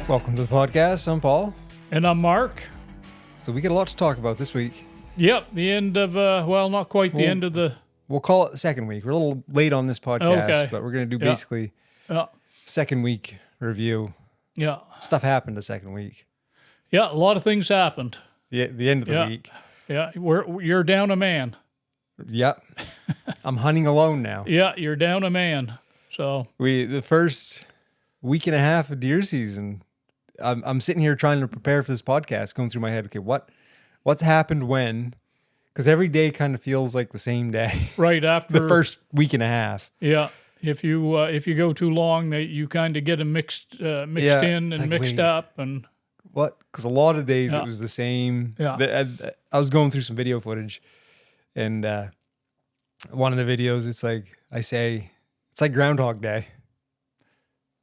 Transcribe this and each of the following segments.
Welcome to the podcast. I'm Paul. And I'm Mark. So we got a lot to talk about this week. Yep, the end of, well, not quite the end of the... We'll call it the second week. We're a little late on this podcast, but we're going to do basically second week review. Yeah. Stuff happened the second week. Yeah, a lot of things happened. The end of the week. Yeah, you're down a man. Yep. I'm hunting alone now. Yeah, you're down a man. So the first week and a half of deer season, I'm sitting here trying to prepare for this podcast, going through my head, okay, what's happened when? Because every day kind of feels like the same day. Right after the first week and a half. Yeah. If you go too long, you kind of get them mixed in and mixed up. And what? Because a lot of days it was the same. Yeah. I was going through some video footage, and one of the videos, it's like Groundhog Day.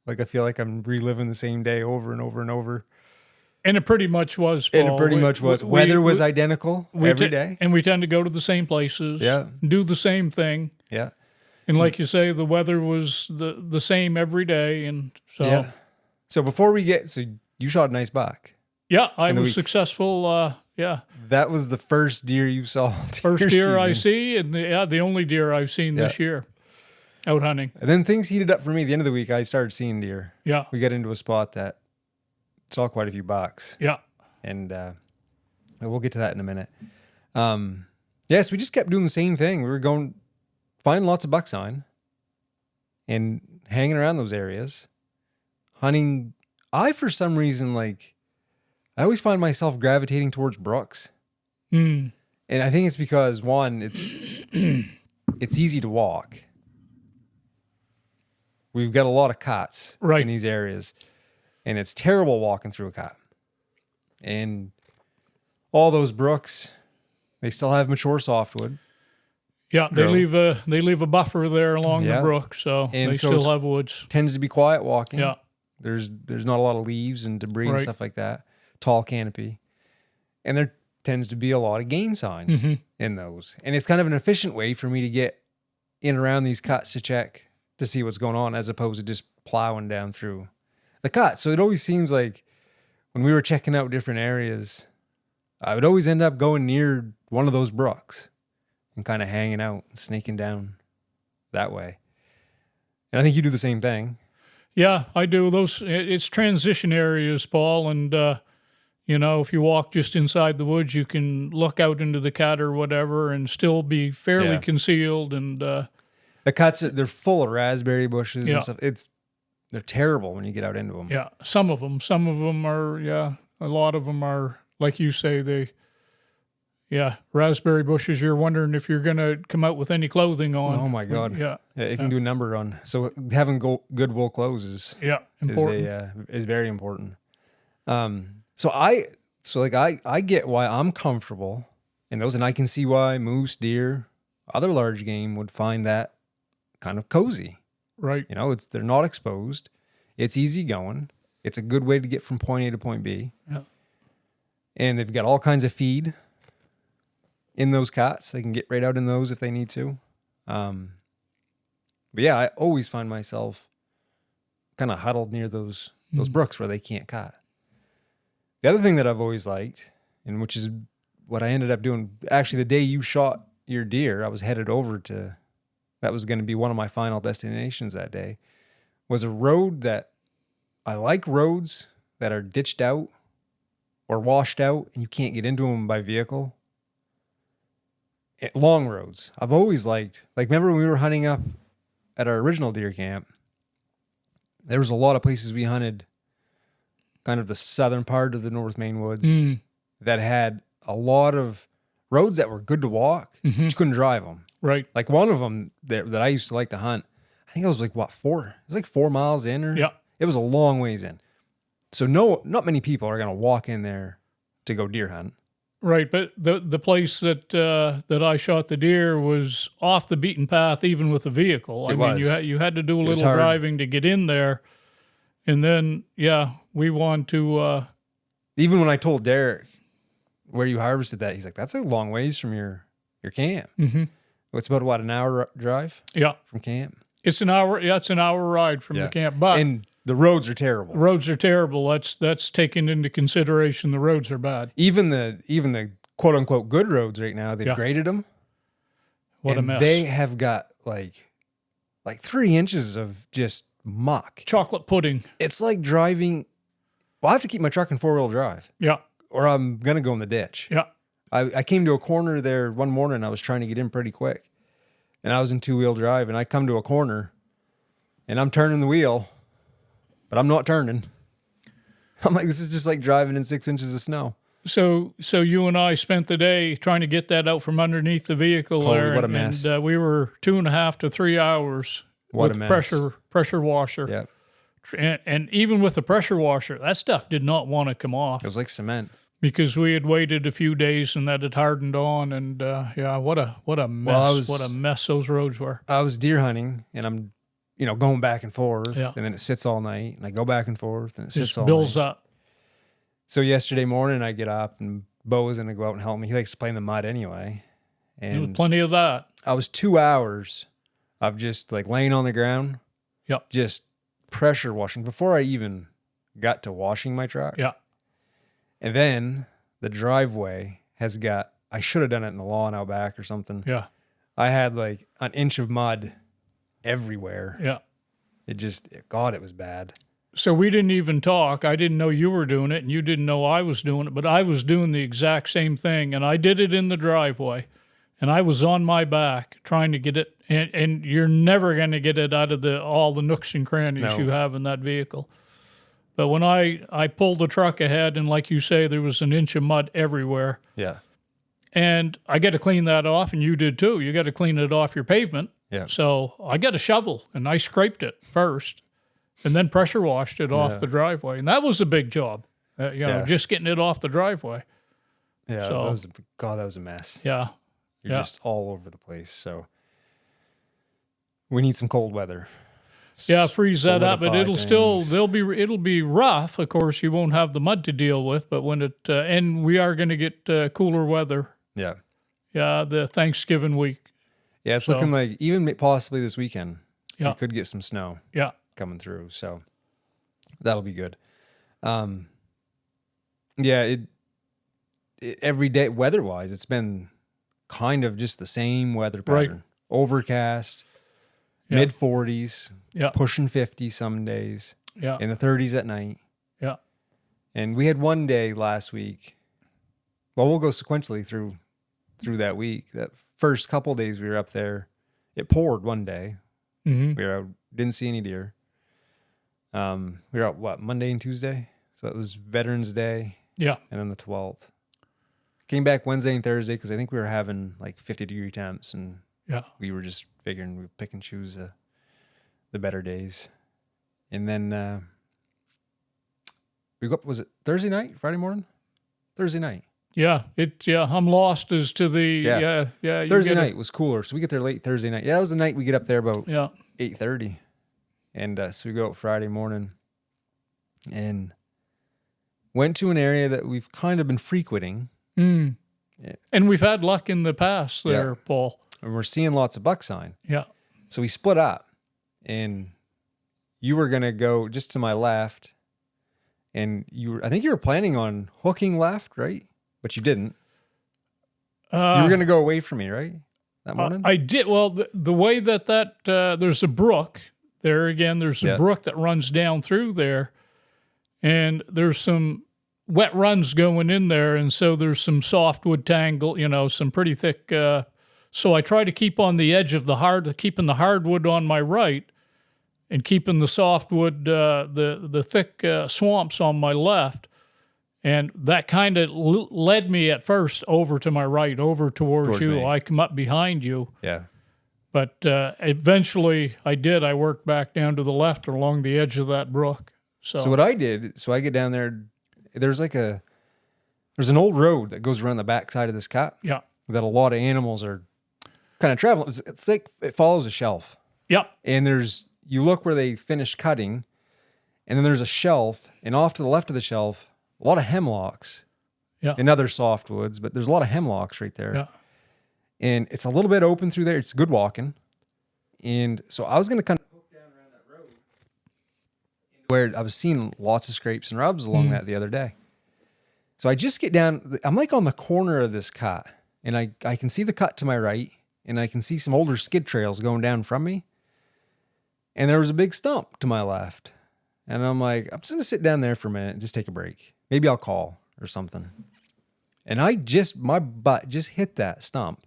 Like I feel like I'm reliving the same day over and over and over. And it pretty much was, Paul. And it pretty much was. Weather was identical every day. And we tend to go to the same places. Yeah. Do the same thing. Yeah. And like you say, the weather was the same every day. And so. Yeah. So before we so you shot a nice buck. Yeah, I was successful. Yeah. That was the first deer you saw. First deer I see, and the only deer I've seen this year. Out hunting. And then things heated up for me. At the end of the week, I started seeing deer. Yeah. We got into a spot that saw quite a few bucks. Yeah. And we'll get to that in a minute. Yes, we just kept doing the same thing. We were finding lots of buck sign and hanging around those areas. Hunting. For some reason, I always find myself gravitating towards brooks. Mm. And I think it's because, one, it's easy to walk. We've got a lot of cots in these areas, and it's terrible walking through a cot. And all those brooks, they still have mature softwood. Yeah, they leave a buffer there along the brook, so and they still have woods. Tends to be quiet walking. Yeah, there's not a lot of leaves and debris and stuff like that. Tall canopy, and there tends to be a lot of game sign in those. And it's kind of an efficient way for me to get in around these cuts to check to see what's going on, as opposed to just plowing down through the cut. So it always seems like when we were checking out different areas, I would always end up going near one of those brooks and kind of hanging out, sneaking down that way. And I think you do the same thing. Yeah, I do. It's transition areas, Paul, and if you walk just inside the woods, you can look out into the cut or whatever and still be fairly concealed. And the cuts, they're full of raspberry bushes and stuff. They're terrible when you get out into them. Yeah, some of them are, a lot of them are, like you say, raspberry bushes. You're wondering if you're going to come out with any clothing on. Oh my God. Yeah. It can do a number on. So having good wool clothes is important. Is very important. So I get why I'm comfortable in those, and I can see why moose, deer, other large game would find that kind of cozy. Right. They're not exposed. It's easy going. It's a good way to get from point A to point B. Yeah. And they've got all kinds of feed in those cots. They can get right out in those if they need to. But yeah, I always find myself kind of huddled near those brooks where they can't cut. The other thing that I've always liked, and which is what I ended up doing, actually the day you shot your deer, I was headed over to, that was going to be one of my final destinations that day, was a road that, I like roads that are ditched out or washed out and you can't get into them by vehicle. Long roads. I've always liked, remember when we were hunting up at our original deer camp, there was a lot of places we hunted, kind of the southern part of the North Maine woods, that had a lot of roads that were good to walk, but you couldn't drive them. Right. Like one of them that I used to like to hunt, I think it was 4? It was 4 miles in, or it was a long ways in. So not many people are going to walk in there to go deer hunt. Right, but the place that I shot the deer was off the beaten path, even with a vehicle. I mean, you had to do a little driving to get in there, and then we want to. Even when I told Derek where you harvested that, he's like, "That's a long ways from your camp." Mm-hmm. It's about an hour drive. Yeah, from camp. It's an hour. Yeah, it's an hour ride from the camp. But and The roads are terrible. The roads are terrible. That's taken into consideration. The roads are bad. Even the quote unquote good roads right now, they've graded them. What a mess. They have got like 3 inches of just muck. Chocolate pudding. It's like driving. Well, I have to keep my truck in 4-wheel drive. Yeah. Or I'm going to go in the ditch. Yeah. I came to a corner there one morning. I was trying to get in pretty quick. And I was in 2-wheel drive. And I come to a corner. And I'm turning the wheel. But I'm not turning. I'm like, this is just like driving in 6 inches of snow. So you and I spent the day trying to get that out from underneath the vehicle there. What a mess. And we were 2.5 to 3 hours with pressure washer. Yeah. And even with the pressure washer, that stuff did not want to come off. It was like cement. Because we had waited a few days and that had hardened on. And what a mess. What a mess those roads were. I was deer hunting and I'm, going back and forth. Yeah. And then it sits all night. And I go back and forth and it sits just all builds night. up. So yesterday morning I get up and Bo is going to go out and help me. He likes to play in the mud anyway. And There was plenty of that. I was 2 hours of just like laying on the ground. Yep. Just pressure washing before I even got to washing my truck. Yeah. And then the driveway has got, I should have done it in the lawn out back or something. Yeah. I had like an inch of mud everywhere. Yeah. It just, God, it was bad. So we didn't even talk. I didn't know you were doing it and you didn't know I was doing it, but I was doing the exact same thing. And I did it in the driveway and I was on my back trying to get it. And you're never going to get it out of all the nooks and crannies you have in that vehicle. But when I pulled the truck ahead and like you say, there was an inch of mud everywhere. Yeah. And I got to clean that off and you did too. You got to clean it off your pavement. Yeah. So I got a shovel and I scraped it first. And then pressure washed it off the driveway. And that was a big job, just getting it off the driveway. Yeah, so, that was a mess. Yeah. You're just all over the place. So we need some cold weather. Yeah, freeze that up, but things. it'll be rough. Of course, you won't have the mud to deal with, but when it, and we are going to get cooler weather. Yeah. Yeah, the Thanksgiving week. Yeah, it's looking like even possibly this weekend, we could get some snow. Yeah. Coming through, so that'll be good. It every day weather-wise, it's been kind of just the same weather pattern. Right. Overcast, mid 40s, pushing 50 some days, in the 30s at night. Yeah. And we had one day last week. Well, we'll go sequentially through that week. That first couple days we were up there, it poured one day. Mm-hmm. We were out, didn't see any deer. We were out, Monday and Tuesday? So it was Veterans Day. Yeah. And then the 12th. Came back Wednesday and Thursday because I think we were having like 50-degree temps. And we were just figuring we'd pick and choose the better days. And then we got, was it Thursday night, Friday morning? Thursday night. Yeah. I'm lost as to the, Thursday night was cooler. So we get there late Thursday night. Yeah, that was the night we get up there about 8:30. And so we go out Friday morning and went to an area that we've kind of been frequenting. Mm. And we've had luck in the past there, Paul. And we're seeing lots of buck sign. Yeah. So we split up and you were going to go just to my left and I think you were planning on hooking left, right? But you didn't. You were going to go away from me, right? That morning? I did. Well, the way that there's a brook. There again, there's a brook that runs down through there, and there's some wet runs going in there, and so there's some softwood tangle, some pretty thick. So I try to keep on the edge of keeping the hardwood on my right, and keeping the softwood, the thick swamps on my left, and that kind of led me at first over to my right, over towards you. Me. I come up behind you. Yeah. But eventually I worked back down to the left along the edge of that brook. So what I did, I get down there, there's an old road that goes around the back side of this cut. Yeah. That a lot of animals are kind of traveling. It's like it follows a shelf. Yeah. And you look where they finished cutting, and then there's a shelf, and off to the left of the shelf, a lot of hemlocks. Yeah. And other softwoods, but there's a lot of hemlocks right there. Yeah. And it's a little bit open through there. It's good walking. And so I was going to kind of poke down around that road where I was seeing lots of scrapes and rubs along that the other day. So I just get down, I'm like on the corner of this cut, and I can see the cut to my right, and I can see some older skid trails going down from me. And there was a big stump to my left. And I'm like, I'm just going to sit down there for a minute and just take a break. Maybe I'll call or something. And my butt just hit that stump.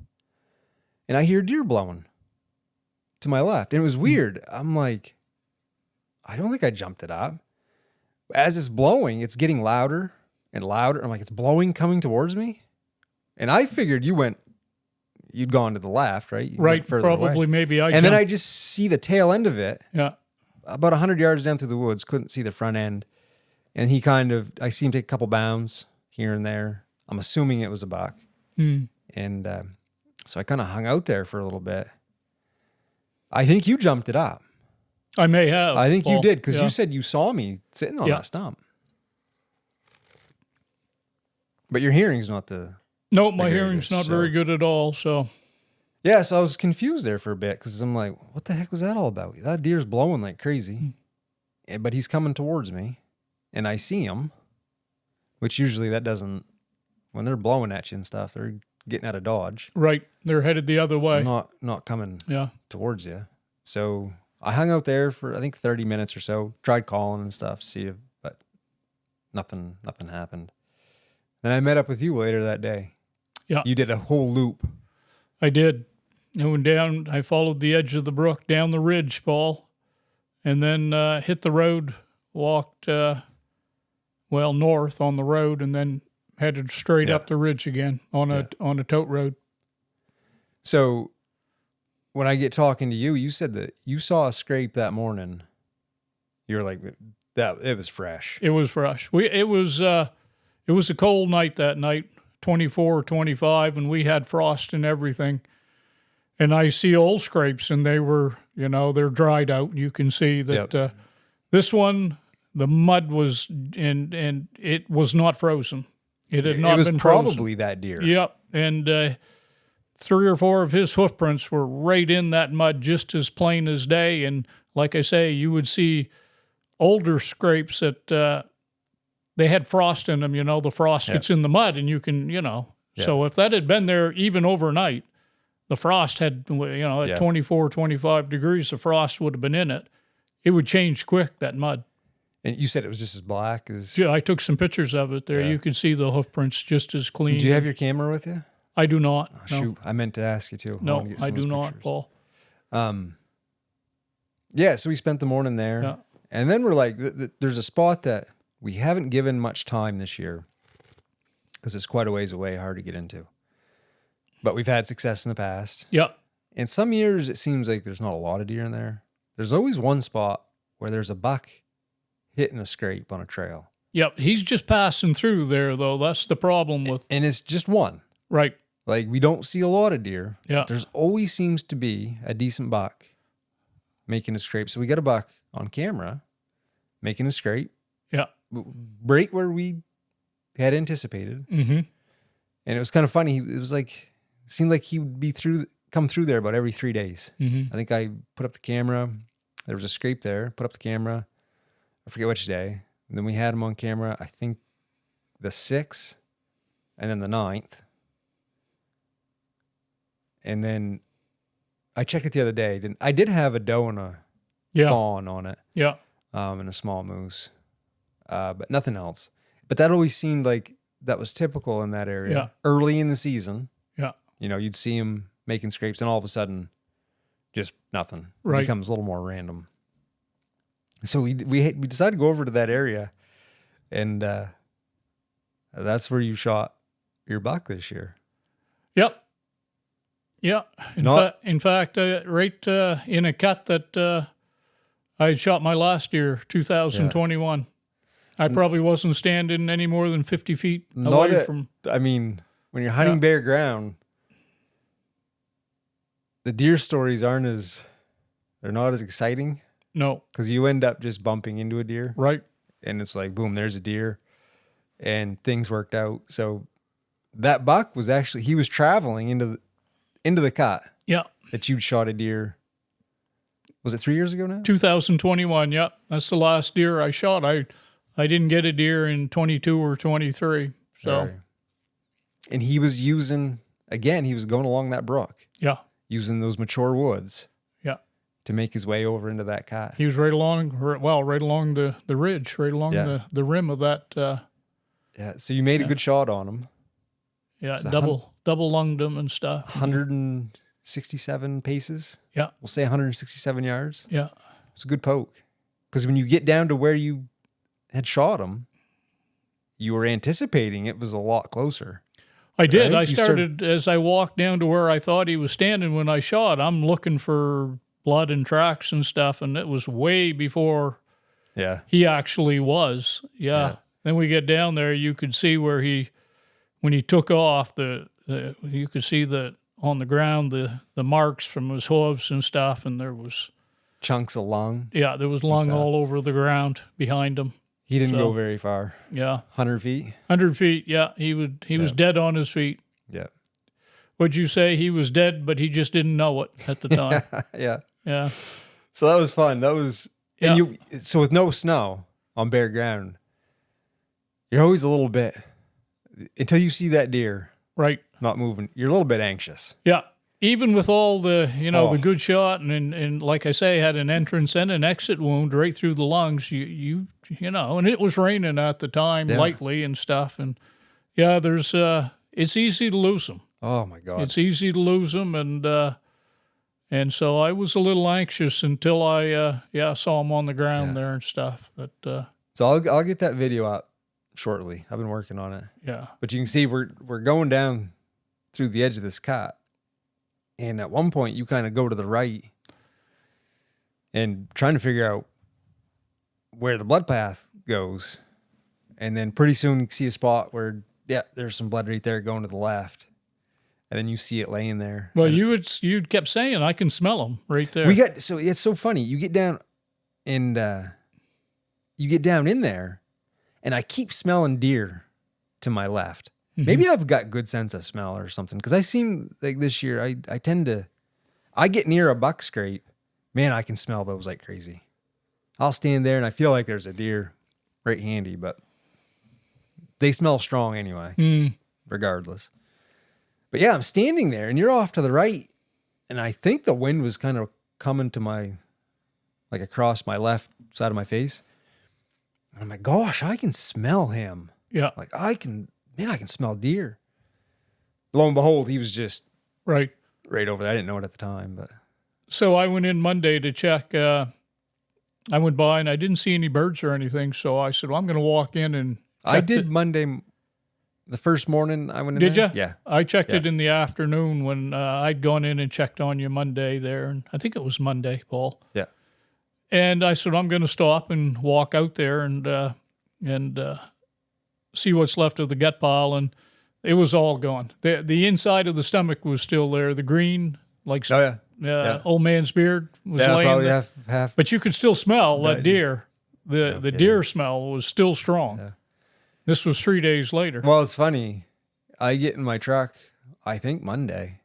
And I hear deer blowing to my left. And it was weird. I'm like, I don't think I jumped it up. As it's blowing, it's getting louder and louder. I'm like, it's blowing coming towards me. And I figured you'd gone to the left, right? Right, probably away. Maybe And then I just see the tail end of it. Yeah. About 100 yards down through the woods, couldn't see the front end. And I see him take a couple bounds here and there. I'm assuming it was a buck. And so I kind of hung out there for a little bit. I think you jumped it up. I may have. I think you did, because you said you saw me sitting on that stump. But your hearing's not the... No, my hearing's not very good at all, so... Yeah, so I was confused there for a bit, because I'm like, what the heck was that all about? That deer's blowing like crazy. But he's coming towards me, and I see him, which usually that doesn't... When they're blowing at you and stuff, they're getting out of dodge. Right, they're headed the other way. Not coming towards you. So I hung out there for, I think, 30 minutes or so, tried calling and stuff, but nothing happened. Then I met up with you later that day. Yeah. You did a whole loop. I did. I went down, I followed the edge of the brook down the ridge, Paul, and then hit the road, walked, north on the road, and then headed straight up the ridge again on a tote road. So when I get talking to you, you said that you saw a scrape that morning. You were like, that it was fresh. It was fresh. It was a cold night that night, 24, 25, and we had frost and everything. And I see old scrapes, and they were, they're dried out. You can see that this one, the mud was, and it was not frozen. It had not been frozen. It was probably that deer. Yep. And 3 or 4 of his hoof prints were right in that mud, just as plain as day. And like I say, you would see older scrapes that they had frost in them. The frost gets in the mud, and you can, So if that had been there even overnight, the frost had, at 24, 25 degrees, the frost would have been in it. It would change quick, that mud. And you said it was just as black as... Yeah, I took some pictures of it there. Yeah. You can see the hoof prints just as clean. Do you have your camera with you? I do not. Oh, shoot, I meant to ask you too. No, I do not, Paul. Yeah, so we spent the morning there. Yeah. And then we're like, there's a spot that we haven't given much time this year because it's quite a ways away, hard to get into. But we've had success in the past. Yep. In some years, it seems like there's not a lot of deer in there. There's always one spot where there's a buck hitting a scrape on a trail. Yep, he's just passing through there, though. That's the problem with... And it's just one. Right. Like, we don't see a lot of deer. Yeah. There's always seems to be a decent buck making a scrape. So we got a buck on camera making a scrape. Yeah. Right where we had anticipated. Mm-hmm. And it was kind of funny. It seemed like he would come through there about every 3 days. Mm-hmm. I think I put up the camera. There was a scrape there. Put up the camera. I forget which day. And then we had him on camera, I think the 6th and then the 9th. And then I checked it the other day. I did have a doe and a fawn on it. Yeah. And a small moose. But nothing else. But that always seemed like that was typical in that area. Yeah. Early in the season. Yeah. You'd see him making scrapes, and all of a sudden, just nothing. Right. It becomes a little more random. So we decided to go over to that area, and that's where you shot your buck this year. Yep. Yeah. In fact, right in a cut that I had shot my last year, 2021. I probably wasn't standing any more than 50 feet away from... I mean, when you're hunting bare ground, the deer stories they're not as exciting. No. Because you end up just bumping into a deer. Right. And it's like, boom, there's a deer. And things worked out. So that buck was actually, he was traveling into the cut. Yeah. That you'd shot a deer Was it 3 years ago now? 2021, yep. That's the last deer I shot. I didn't get a deer in 22 or 23. So, right. And he was using, again, he was going along that brook. Yeah. Using those mature woods. Yeah. To make his way over into that cat. He was right along the ridge, right along the rim of that. Yeah, so you made a good shot on him. Yeah, double lunged him and stuff. 167 paces. Yeah. We'll say 167 yards. Yeah. It's a good poke. Because when you get down to where you had shot him, you were anticipating it was a lot closer. I did. Right? I started, as I walked down to where I thought he was standing when I shot, I'm looking for blood and tracks and stuff, and it was way before he actually was. Yeah. Then we get down there, you could see where when he took off, you could see on the ground the marks from his hooves and stuff, and there was chunks of lung. Yeah, there was lung all over the ground behind him. He didn't go very far. Yeah. 100 feet? 100 feet, yeah. He was dead on his feet. Yeah. Would you say he was dead, but he just didn't know it at the time? Yeah. Yeah. So that was fun. That was, and so with no snow on bare ground, you're always a little bit, until you see that deer not moving, you're a little bit anxious. Yeah. Even with all the, the good shot and like I say, had an entrance and an exit wound right through the lungs, you know, and it was raining at the time lightly and stuff. And there's, it's easy to lose them. Oh my God. It's easy to lose them. And so I was a little anxious until I saw him on the ground there and stuff. But, so I'll get that video out shortly. I've been working on it. Yeah. But you can see we're going down through the edge of this cut. And at one point, you kind of go to the right and trying to figure out where the blood path goes. And then pretty soon you see a spot where, there's some blood right there going to the left. And then you see it laying there. Well, you kept saying, I can smell them right there. So it's so funny. You get down and you get down in there and I keep smelling deer to my left. Maybe I've got good sense of smell or something. Because I seem like this year, I get near a buck scrape. Man, I can smell those like crazy. I'll stand there and I feel like there's a deer right handy, but they smell strong anyway, regardless. But yeah, I'm standing there and you're off to the right. And I think the wind was kind of coming to across my left side of my face. And I'm like, gosh, I can smell him. Yeah. Like I can smell deer. Lo and behold, he was just right over there. I didn't know it at the time, but. So I went in Monday to check. I went by and I didn't see any birds or anything. So I said, well, I'm going to walk in and check. I did Monday, the first morning I went in. Did you? Yeah. I checked it in the afternoon when I'd gone in and checked on you Monday there. And I think it was Monday, Paul. Yeah. And I said, I'm going to stop and walk out there and see what's left of the gut pile, and it was all gone. The inside of the stomach was still there. The green, old man's beard was laying probably there. half. But you could still smell that deer. The deer smell was still strong. Yeah. This was 3 days later. Well, it's funny. I get in my truck, I think Monday.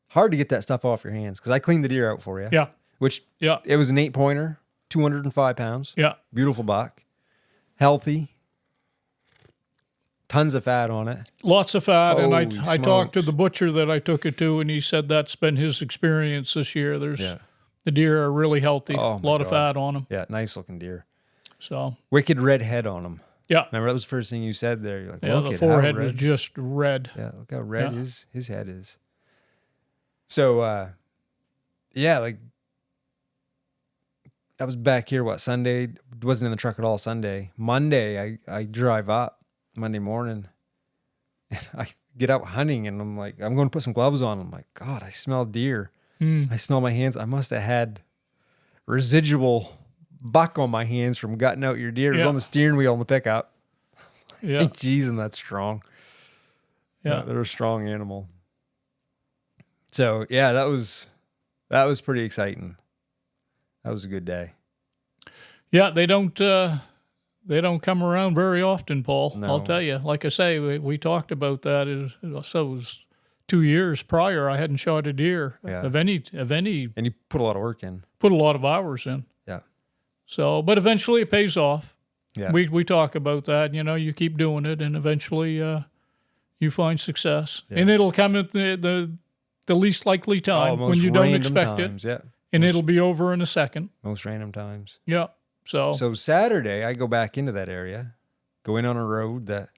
Hard to get that stuff off your hands because I cleaned the deer out for you. Yeah. It was an 8-pointer, 205 pounds. Yeah. Beautiful buck. Healthy. Tons of fat on it. Lots of fat. Holy and I talked to the butcher that I took it to, and he said that's been his experience this year. The deer are really healthy. A lot of fat on them. Yeah, nice looking deer. So wicked red head on them. Yeah. Remember that was the first thing you said there. You're like, the forehead was just red. Yeah, look how red his head is. So, I was back here, Sunday? Wasn't in the truck at all Sunday. Monday, I drive up Monday morning and I get out hunting and I'm like, I'm going to put some gloves on. I'm like, God, I smell deer. I smell my hands. I must have had residual buck on my hands from gutting out your deer. It was on the steering wheel on the pickup. Yeah. Jeez, and that's strong. Yeah, they're a strong animal. So yeah, that was pretty exciting. That was a good day. Yeah, they don't come around very often, Paul. No. I'll tell you. Like I say, we talked about that. It was 2 years prior. I hadn't shot a deer of any. And you put a lot of work in. put a lot of hours in. Yeah. So, but eventually it pays off. Yeah. We talk about that. You keep doing it, and eventually you find success, and it'll come at the least likely time when you don't expect times, it. Yeah. And it'll be over in a second. Most random times. Yeah. So Saturday, I go back into that area, go in on a road that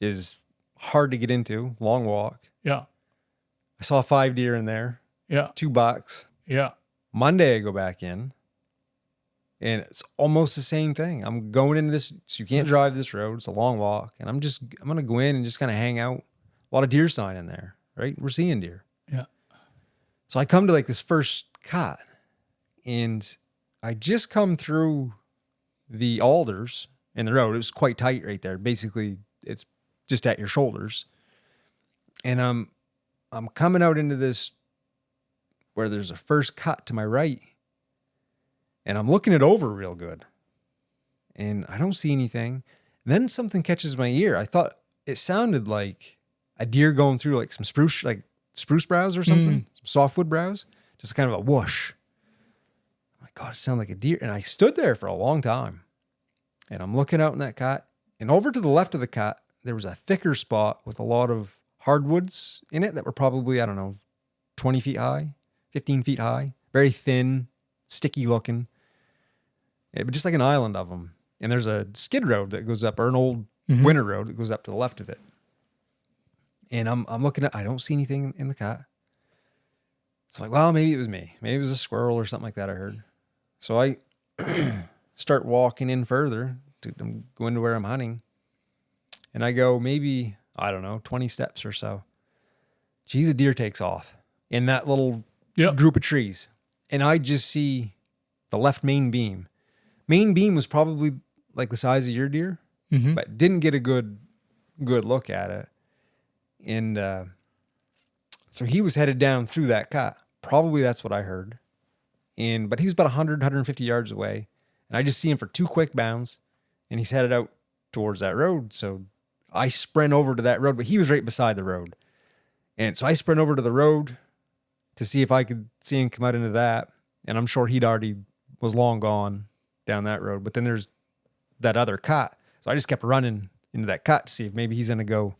is hard to get into, long walk. Yeah. I saw 5 deer in there. Yeah. 2 bucks. Yeah. Monday, I go back in, and it's almost the same thing. I'm going into this, so you can't drive this road. It's a long walk, and I'm going to go in and just kind of hang out. A lot of deer sign in there, right? We're seeing deer. Yeah. So I come to like this first cut, and I just come through the alders in the road. It was quite tight right there. Basically, it's just at your shoulders. And I'm coming out into this where there's a first cut to my right, and I'm looking it over real good, and I don't see anything. Then something catches my ear. I thought it sounded like a deer going through like some spruce browse or something, some softwood browse, just kind of a whoosh. Oh my God, it sounded like a deer. And I stood there for a long time, and I'm looking out in that cut, and over to the left of the cut, there was a thicker spot with a lot of hardwoods in it that were probably, 20 feet high, 15 feet high, very thin, sticky looking. It was just like an island of them. And there's a skid road that goes up, or an old winter road that goes up to the left of it. And I'm looking at, I don't see anything in the cut. It's like, well, maybe it was me. Maybe it was a squirrel or something like that I heard. So I start walking in further to go into where I'm hunting. And I go maybe, 20 steps or so. Geez, a deer takes off in that little group of trees. And I just see the left main beam. Main beam was probably like the size of your deer, but didn't get a good look at it. And so he was headed down through that cut. Probably that's what I heard. But he was about 100, 150 yards away. And I just see him for 2 quick bounds, and he's headed out towards that road. So I sprint over to that road, but he was right beside the road. And so I sprint over to the road to see if I could see him come out into that. And I'm sure he'd already was long gone down that road. But then there's that other cut. So I just kept running into that cut to see if maybe he's going to go.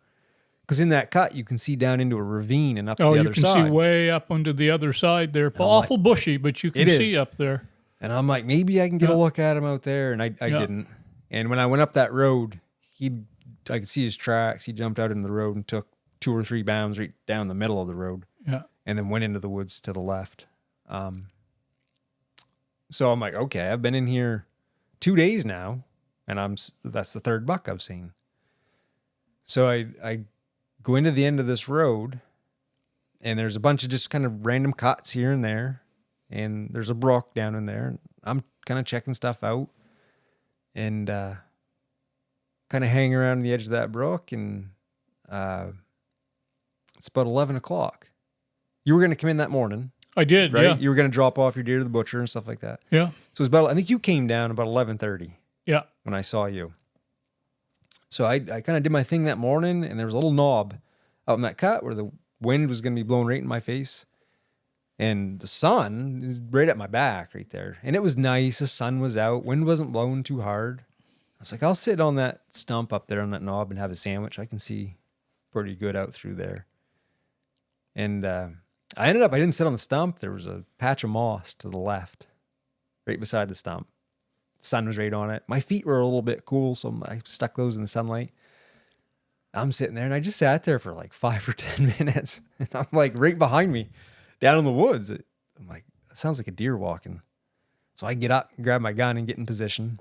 Because in that cut, you can see down into a ravine and up the other side. Oh, you can see way up onto the other side there. Awful bushy, but you can see up there. And I'm like, maybe I can get a look at him out there. And I didn't. And when I went up that road, I could see his tracks. He jumped out in the road and took 2 or 3 bounds right down the middle of the road. Yeah. And then went into the woods to the left. So I'm like, okay, I've been in here 2 days now, and that's the 3rd buck I've seen. So I go into the end of this road, and there's a bunch of just kind of random cuts here and there, and there's a brook down in there. And I'm kind of checking stuff out, and kind of hanging around the edge of that brook, and it's about 11 o'clock. You were going to come in that morning. I did, right? Yeah. You were going to drop off your deer to the butcher and stuff like that. Yeah. So it was about, I think you came down about 11:30. Yeah. When I saw you. So I kind of did my thing that morning, and there was a little knob out in that cut where the wind was going to be blowing right in my face. And the sun is right at my back right there. And it was nice. The sun was out. Wind wasn't blowing too hard. I was like, I'll sit on that stump up there on that knob and have a sandwich. I can see pretty good out through there. And I didn't sit on the stump. There was a patch of moss to the left, right beside the stump. The sun was right on it. My feet were a little bit cool, so I stuck those in the sunlight. I'm sitting there, and I just sat there for like 5 or 10 minutes. And I'm like right behind me, down in the woods. I'm like, that sounds like a deer walking. So I get up, grab my gun, and get in position.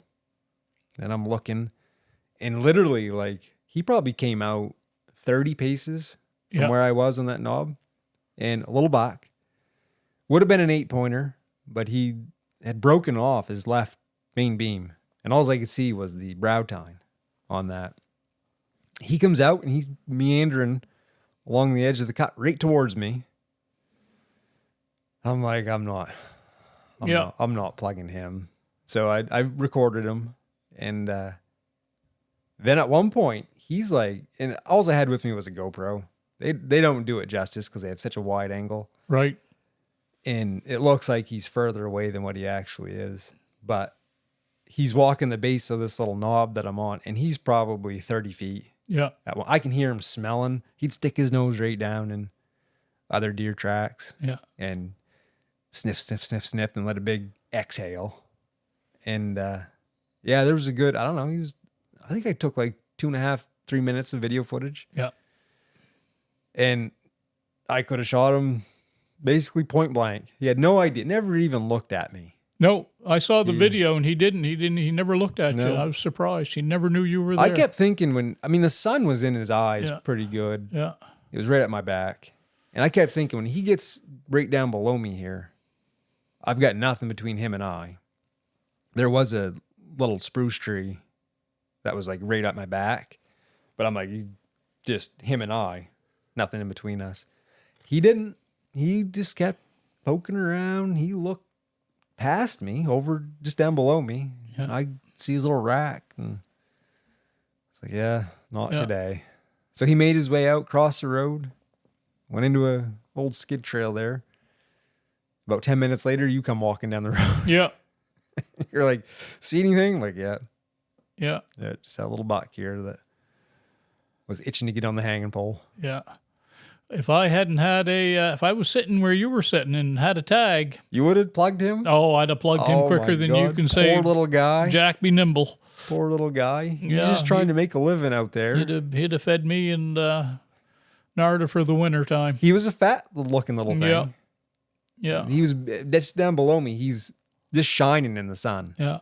And I'm looking, and literally, like, he probably came out 30 paces from where I was on that knob, and a little buck. Would have been an 8-pointer, but he had broken off his left main beam, and all I could see was the brow tine on that. He comes out, and he's meandering along the edge of the cut right towards me. I'm like, I'm not plugging him. So I recorded him, and then at one point, he's like, and all I had with me was a GoPro. They don't do it justice because they have such a wide angle. Right. and it looks like he's further away than what he actually is. But he's walking the base of this little knob that I'm on, and he's probably 30 feet. Yeah. I can hear him smelling. He'd stick his nose right down in other deer tracks. Yeah. And sniff, sniff, sniff, sniff, and let a big exhale. And yeah, there was a good, I don't know, I think I took like 2.5, 3 minutes of video footage. Yeah. And I could have shot him basically point blank. He had no idea, never even looked at me. No, I saw the video and he didn't. He never looked at you. I was surprised. He never knew you were there. I kept thinking the sun was in his eyes pretty good. Yeah. It was right at my back. And I kept thinking, when he gets right down below me here, I've got nothing between him and I. There was a little spruce tree that was like right at my back. But I'm like, he's just him and I. Nothing in between us. He didn't. He just kept poking around. He looked past me, over just down below me. Yeah. I see his little rack. And it's like, yeah, not today. So he made his way out, crossed the road, went into a old skid trail there. About 10 minutes later, you come walking down the road. Yeah. You're like, see anything? I'm like, yeah. Yeah. Yeah, just that little buck here that was itching to get on the hanging pole. Yeah. If I hadn't had if I was sitting where you were sitting and had a tag. You would have plugged him? Oh, I'd have plugged him quicker than you can say. Poor little guy. Jack be nimble. Poor little guy. He's just trying to make a living out there. He'd have fed me and Narda for the winter time. He was a fat looking little thing. Yeah. Yeah. He was just down below me. He's just shining in the sun. Yeah.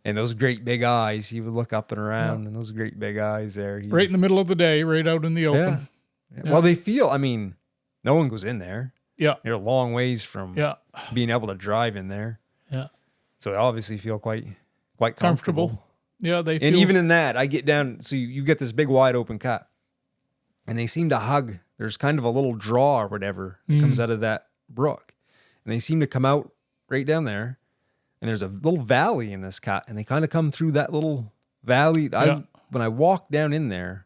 And those great big eyes, he would look up and around, and those great big eyes there. Right in the middle of the day, right out in the open. Yeah. Yeah. Well, they feel, no one goes in there. Yeah. They're a long ways from being able to drive in there. Yeah. So they obviously feel quite comfortable. Yeah, they feel. And even in that, I get down, so you get this big wide open cut, and they seem to hug. There's kind of a little draw or whatever that comes out of that brook. And they seem to come out right down there. And there's a little valley in this cut, and they kind of come through that little valley. When I walk down in there,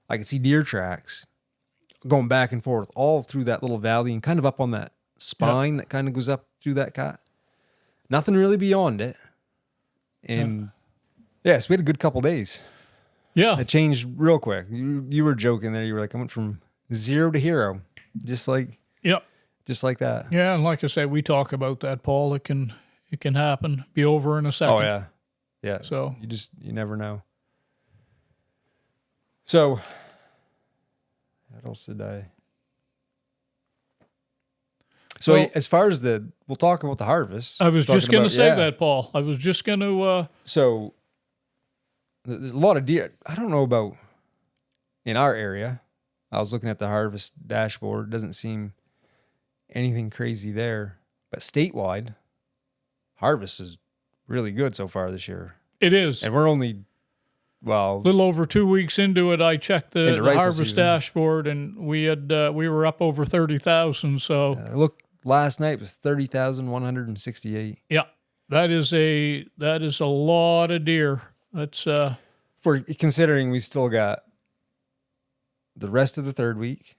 I could see deer tracks going back and forth all through that little valley and kind of up on that spine that kind of goes up through that cut. Nothing really beyond it. And so we had a good couple days. Yeah. It changed real quick. You were joking there. You were like, I went from 0 to hero. Just like that. Yeah, and like I said, we talk about that, Paul. It can happen. Be over in a second. Oh yeah. Yeah. So you never know. So what else did I? So as far as we'll talk about the harvest. I was just going to say that, Paul. I was just going to. So there's a lot of deer. I don't know about in our area. I was looking at the harvest dashboard. Doesn't seem anything crazy there. But statewide, harvest is really good so far this year. It is. And we're only, a little over 2 weeks into it. I checked the harvest dashboard, and we were up over 30,000. So look, last night was 30,168. Yeah, that is a lot of deer. That's for considering we still got the rest of the third week.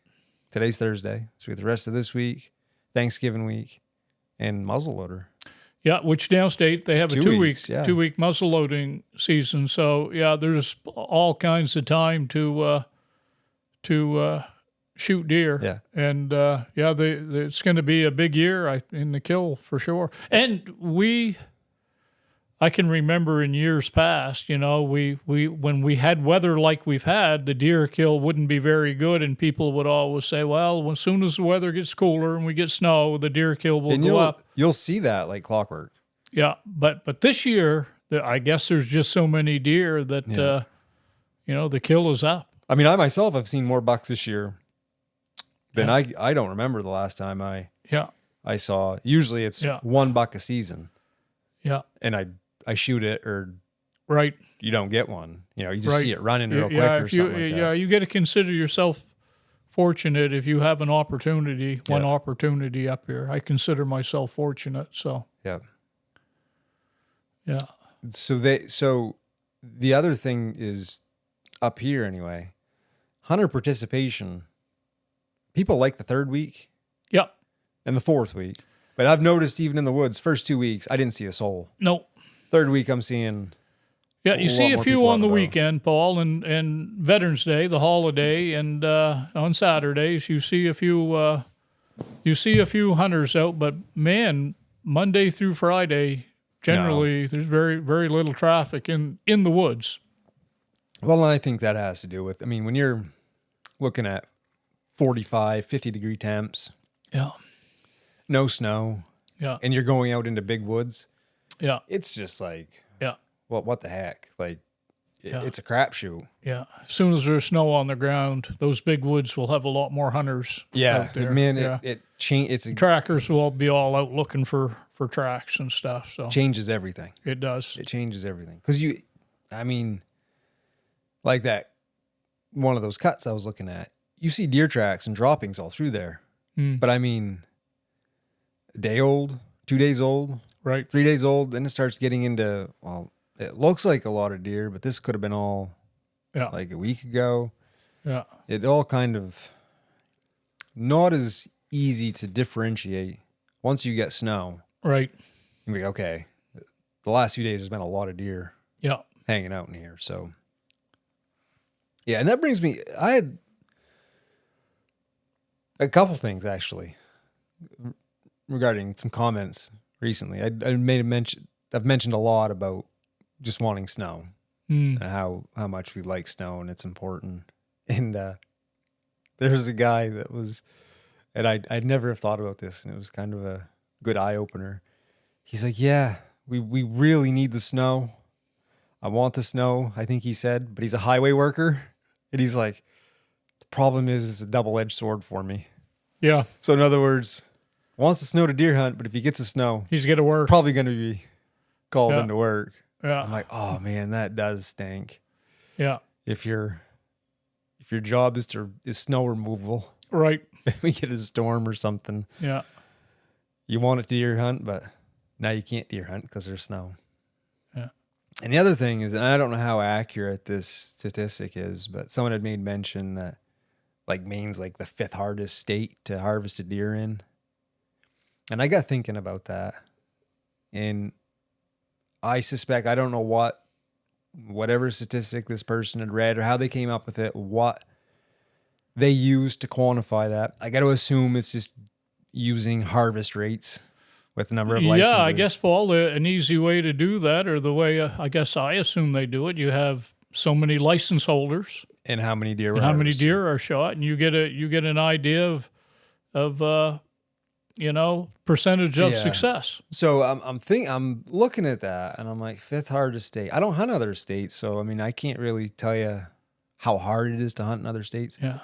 Today's Thursday, so we have the rest of this week, Thanksgiving week, and muzzleloader. Yeah, which downstate they have a 2 week 2 week muzzle loading season. So yeah, there's all kinds of time to shoot deer. Yeah, and it's going to be a big year in the kill for sure. And I can remember in years past, we when we had weather like we've had, the deer kill wouldn't be very good, and people would always say, well, as soon as the weather gets cooler and we get snow, the deer kill will go up. You'll see that like clockwork. Yeah, but this year, I guess there's just so many deer that the kill is up. I mean, I myself have seen more bucks this year than I don't remember the last time I saw. Usually it's 1 buck a season. Yeah, and I shoot it, or you don't get one. You just see it running real quick or something like that. Yeah, you got to consider yourself fortunate if you have an opportunity, one opportunity up here. I consider myself fortunate, so. Yeah. Yeah. So the other thing is up here anyway, hunter participation. People like the third week. Yep. and the 4th week. But I've noticed even in the woods, first 2 weeks, I didn't see a soul. Nope. 3rd week, I'm seeing. Yeah, you see a few on the weekend, Paul, and Veterans Day, the holiday, and on Saturdays you see a few. You see a few hunters out, but man, Monday through Friday, generally there's very, very little traffic in the woods. Well, I think that has to do with, I mean, when you're looking at 45, 50-degree temps, no snow, and you're going out into big woods, it's just like, what the heck? Like, it's a crapshoot. Yeah. As soon as there's snow on the ground, those big woods will have a lot more hunters out there. Man, it's trackers will be all out looking for tracks and stuff. So changes everything. It does. It changes everything. Because like that, one of those cuts I was looking at, you see deer tracks and droppings all through there. But I mean, a day old, 2 days old, right, 3 days old, then it starts getting into, well, it looks like a lot of deer, but this could have been all like a week ago. Yeah. It all kind of not as easy to differentiate once you get snow. Right. You're like, okay, the last few days there's been a lot of deer hanging out in here. So, yeah, and that brings me, I had a couple things actually regarding some comments recently. I've mentioned a lot about just wanting snow and how much we like snow and it's important. And there was a guy that was, and I'd never have thought about this, and it was kind of a good eye opener. He's like, yeah, we really need the snow. I want the snow, I think he said, but he's a highway worker. And he's like, the problem is it's a double-edged sword for me. Yeah. So in other words, wants the snow to deer hunt, but if he gets the snow, he's going to work. Probably going to be called into work. Yeah. I'm like, oh man, that does stink. Yeah. If your job is snow removal, right? If we get a storm or something, you want it to deer hunt, but now you can't deer hunt because there's snow. Yeah. And the other thing is, and I don't know how accurate this statistic is, but someone had made mention that like Maine's like the 5th hardest state to harvest a deer in. And I got thinking about that. And I suspect, I don't know whatever statistic this person had read or how they came up with it, what they used to quantify that. I got to assume it's just using harvest rates with the number of licenses. Yeah, I guess, Paul, an easy way to do that, or the way I guess I assume they do it, you have so many license holders. And how many deer many deer are shot, and you get an idea of percentage of success. So I'm looking at that and I'm like, 5th hardest state. I don't hunt other states, so I mean I can't really tell you how hard it is to hunt in other states. Yeah.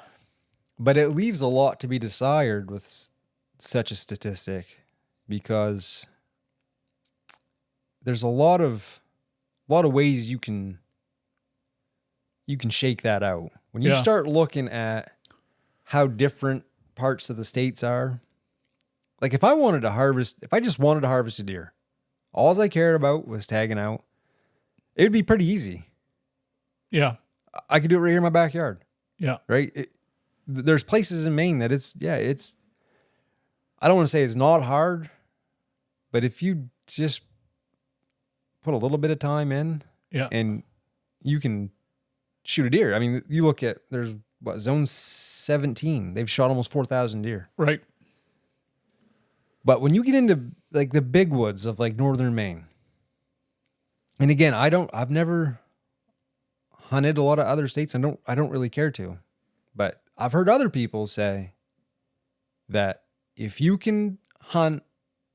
But it leaves a lot to be desired with such a statistic, because there's a lot of ways you can shake that out. When you start looking at how different parts of the states are. Like if I just wanted to harvest a deer, all I cared about was tagging out, it would be pretty easy. Yeah. I could do it right here in my backyard. Yeah. Right? There's places in Maine that I don't want to say it's not hard, but if you just put a little bit of time in and you can shoot a deer. I mean, you look at, there's zone 17, they've shot almost 4,000 deer. Right. But when you get into like the big woods of like northern Maine, and again, I've never hunted a lot of other states. I don't really care to, but I've heard other people say that if you can hunt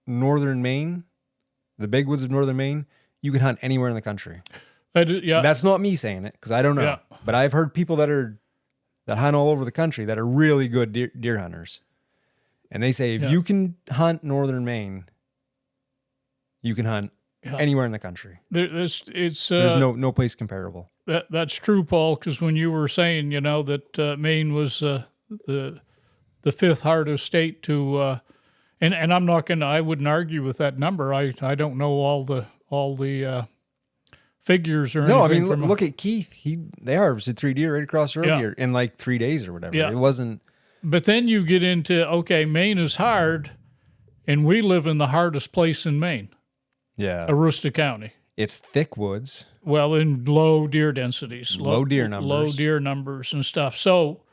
northern Maine, the big woods of northern Maine, you can hunt anywhere in the country. That's not me saying it, because I don't know, but I've heard people that hunt all over the country that are really good deer hunters. And they say, if you can hunt northern Maine, you can hunt anywhere in the country. There's no place comparable. That's true, Paul, because when you were saying, that Maine was the 5th hardest state to, and I'm not going to, I wouldn't argue with that number. I don't know all the figures or anything. No, I mean, look at Keith. They harvested 3 deer right across the road here in like 3 days or whatever. It wasn't. But then you get into, okay, Maine is hard, And we live in the hardest place in Maine, Aroostook County. It's thick woods. Well, in low deer densities. Low deer numbers. Low deer numbers and stuff. So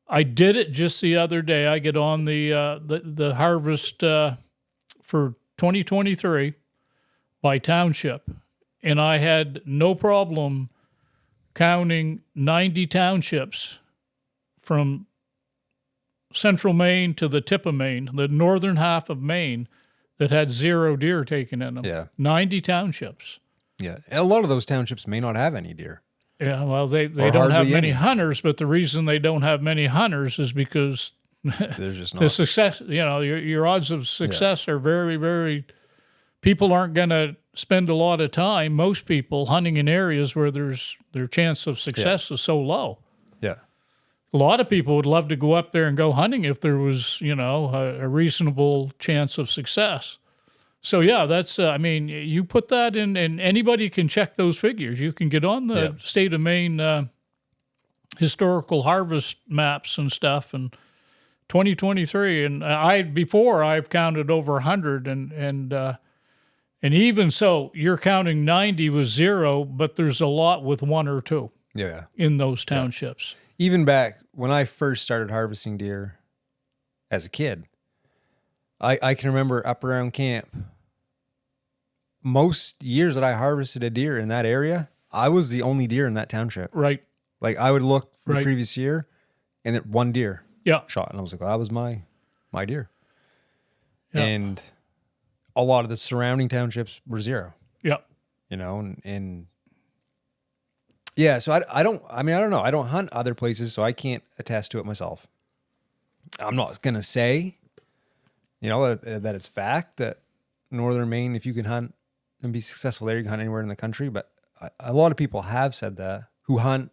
I did it just the other day. I get on the harvest for 2023 by township, and I had no problem counting 90 townships from central Maine to the tip of Maine, the northern half of Maine, that had 0 deer taken in them. Yeah. 90 townships. Yeah. And a lot of those townships may not have any deer. Yeah, well, they don't have many hunters, but the reason they don't have many hunters is because there's just not. The success, your odds of success are very, very, people aren't going to spend a lot of time, most people, hunting in areas where their chance of success is so low. Yeah. A lot of people would love to go up there and go hunting if there was, a reasonable chance of success. So, that's, you put that in, and anybody can check those figures. You can get on the state of Maine historical harvest maps and stuff, and 2023, and before I've counted over 100, and even so, you're counting 90 with 0, but there's a lot with 1 or 2 in those townships. Yeah. Even back when I first started harvesting deer as a kid, I can remember up around camp, most years that I harvested a deer in that area, I was the only deer in that township. Right. Like I would look for the previous year and it 1 deer shot. And I was like, well, that was my deer. Yeah. And a lot of the surrounding townships were 0. Yeah. And yeah, so I don't know. I don't hunt other places, so I can't attest to it myself. I'm not going to say, that it's fact that northern Maine, if you can hunt and be successful there, you can hunt anywhere in the country. But a lot of people have said that who hunt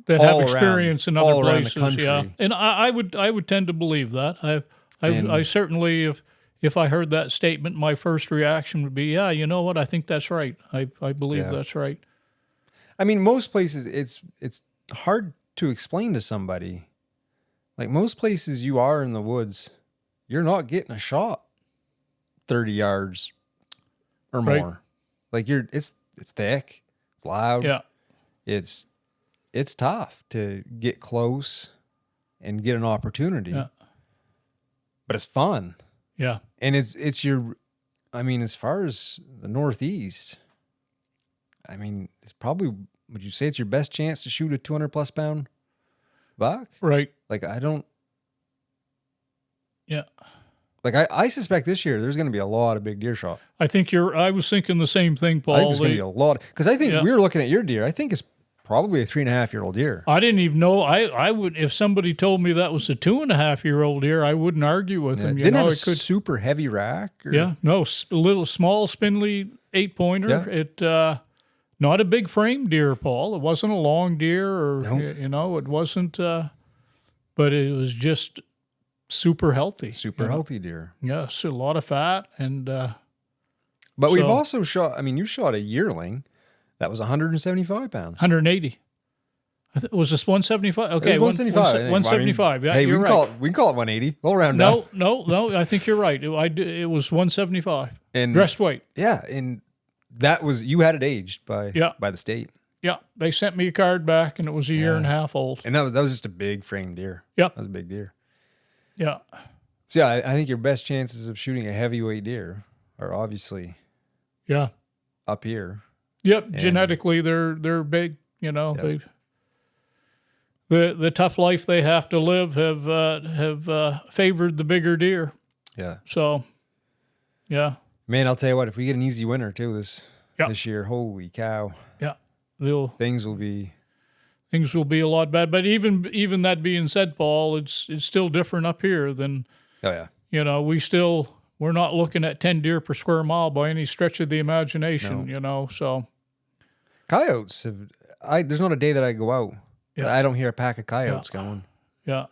that have experience in other places. The country. Yeah, and I would tend to believe that. I certainly, if I heard that statement, my first reaction would be, yeah, you know what? I think that's right. I believe that's right. I mean, most places it's hard to explain to somebody. Like most places you are in the woods, you're not getting a shot 30 yards or more. Like it's thick, it's loud. Yeah. It's tough to get close and get an opportunity. Yeah. But it's fun. Yeah. And it's as far as the Northeast, it's probably, would you say it's your best chance to shoot a 200 plus pound buck? Right. Like Like I suspect this year there's going to be a lot of big deer shot. I was thinking the same thing, Paul. I think there's going to be a lot. Because I think we were looking at your deer. I think it's probably a 3.5-year-old deer. I didn't even know. I would, if somebody told me that was a 2.5-year-old deer, I wouldn't argue with them. Didn't have a super heavy rack? A little small spindly 8-pointer. Yeah. It not a big frame deer, Paul. It wasn't a long deer, or it wasn't. But it was just super healthy. Healthy deer. Yeah, so a lot of fat and. But we've also shot. You shot a yearling that was 175 pounds. 180. Was this 175? Okay, 175. 175. Yeah, hey, you're right. We can call it 180. We'll round up. No. I think you're right. It was 175. And dressed weight. Yeah, and that was, you had it aged by the state. Yeah, they sent me a card back, and it was a year and a half old. And that was just a big frame deer. Yeah, that was a big deer. Yeah. So I think your best chances of shooting a heavyweight deer are obviously up here. Yep, and genetically they're big. The tough life they have to live have favored the bigger deer. Yeah. So, yeah. Man, I'll tell you what, if we get an easy winter too this year, holy cow. Yeah. Things will be a lot bad. But even that being said, Paul, it's still different up here than we're not looking at 10 deer per square mile by any stretch of the imagination, so coyotes there's not a day that I go out that I don't hear a pack of coyotes going. Yeah.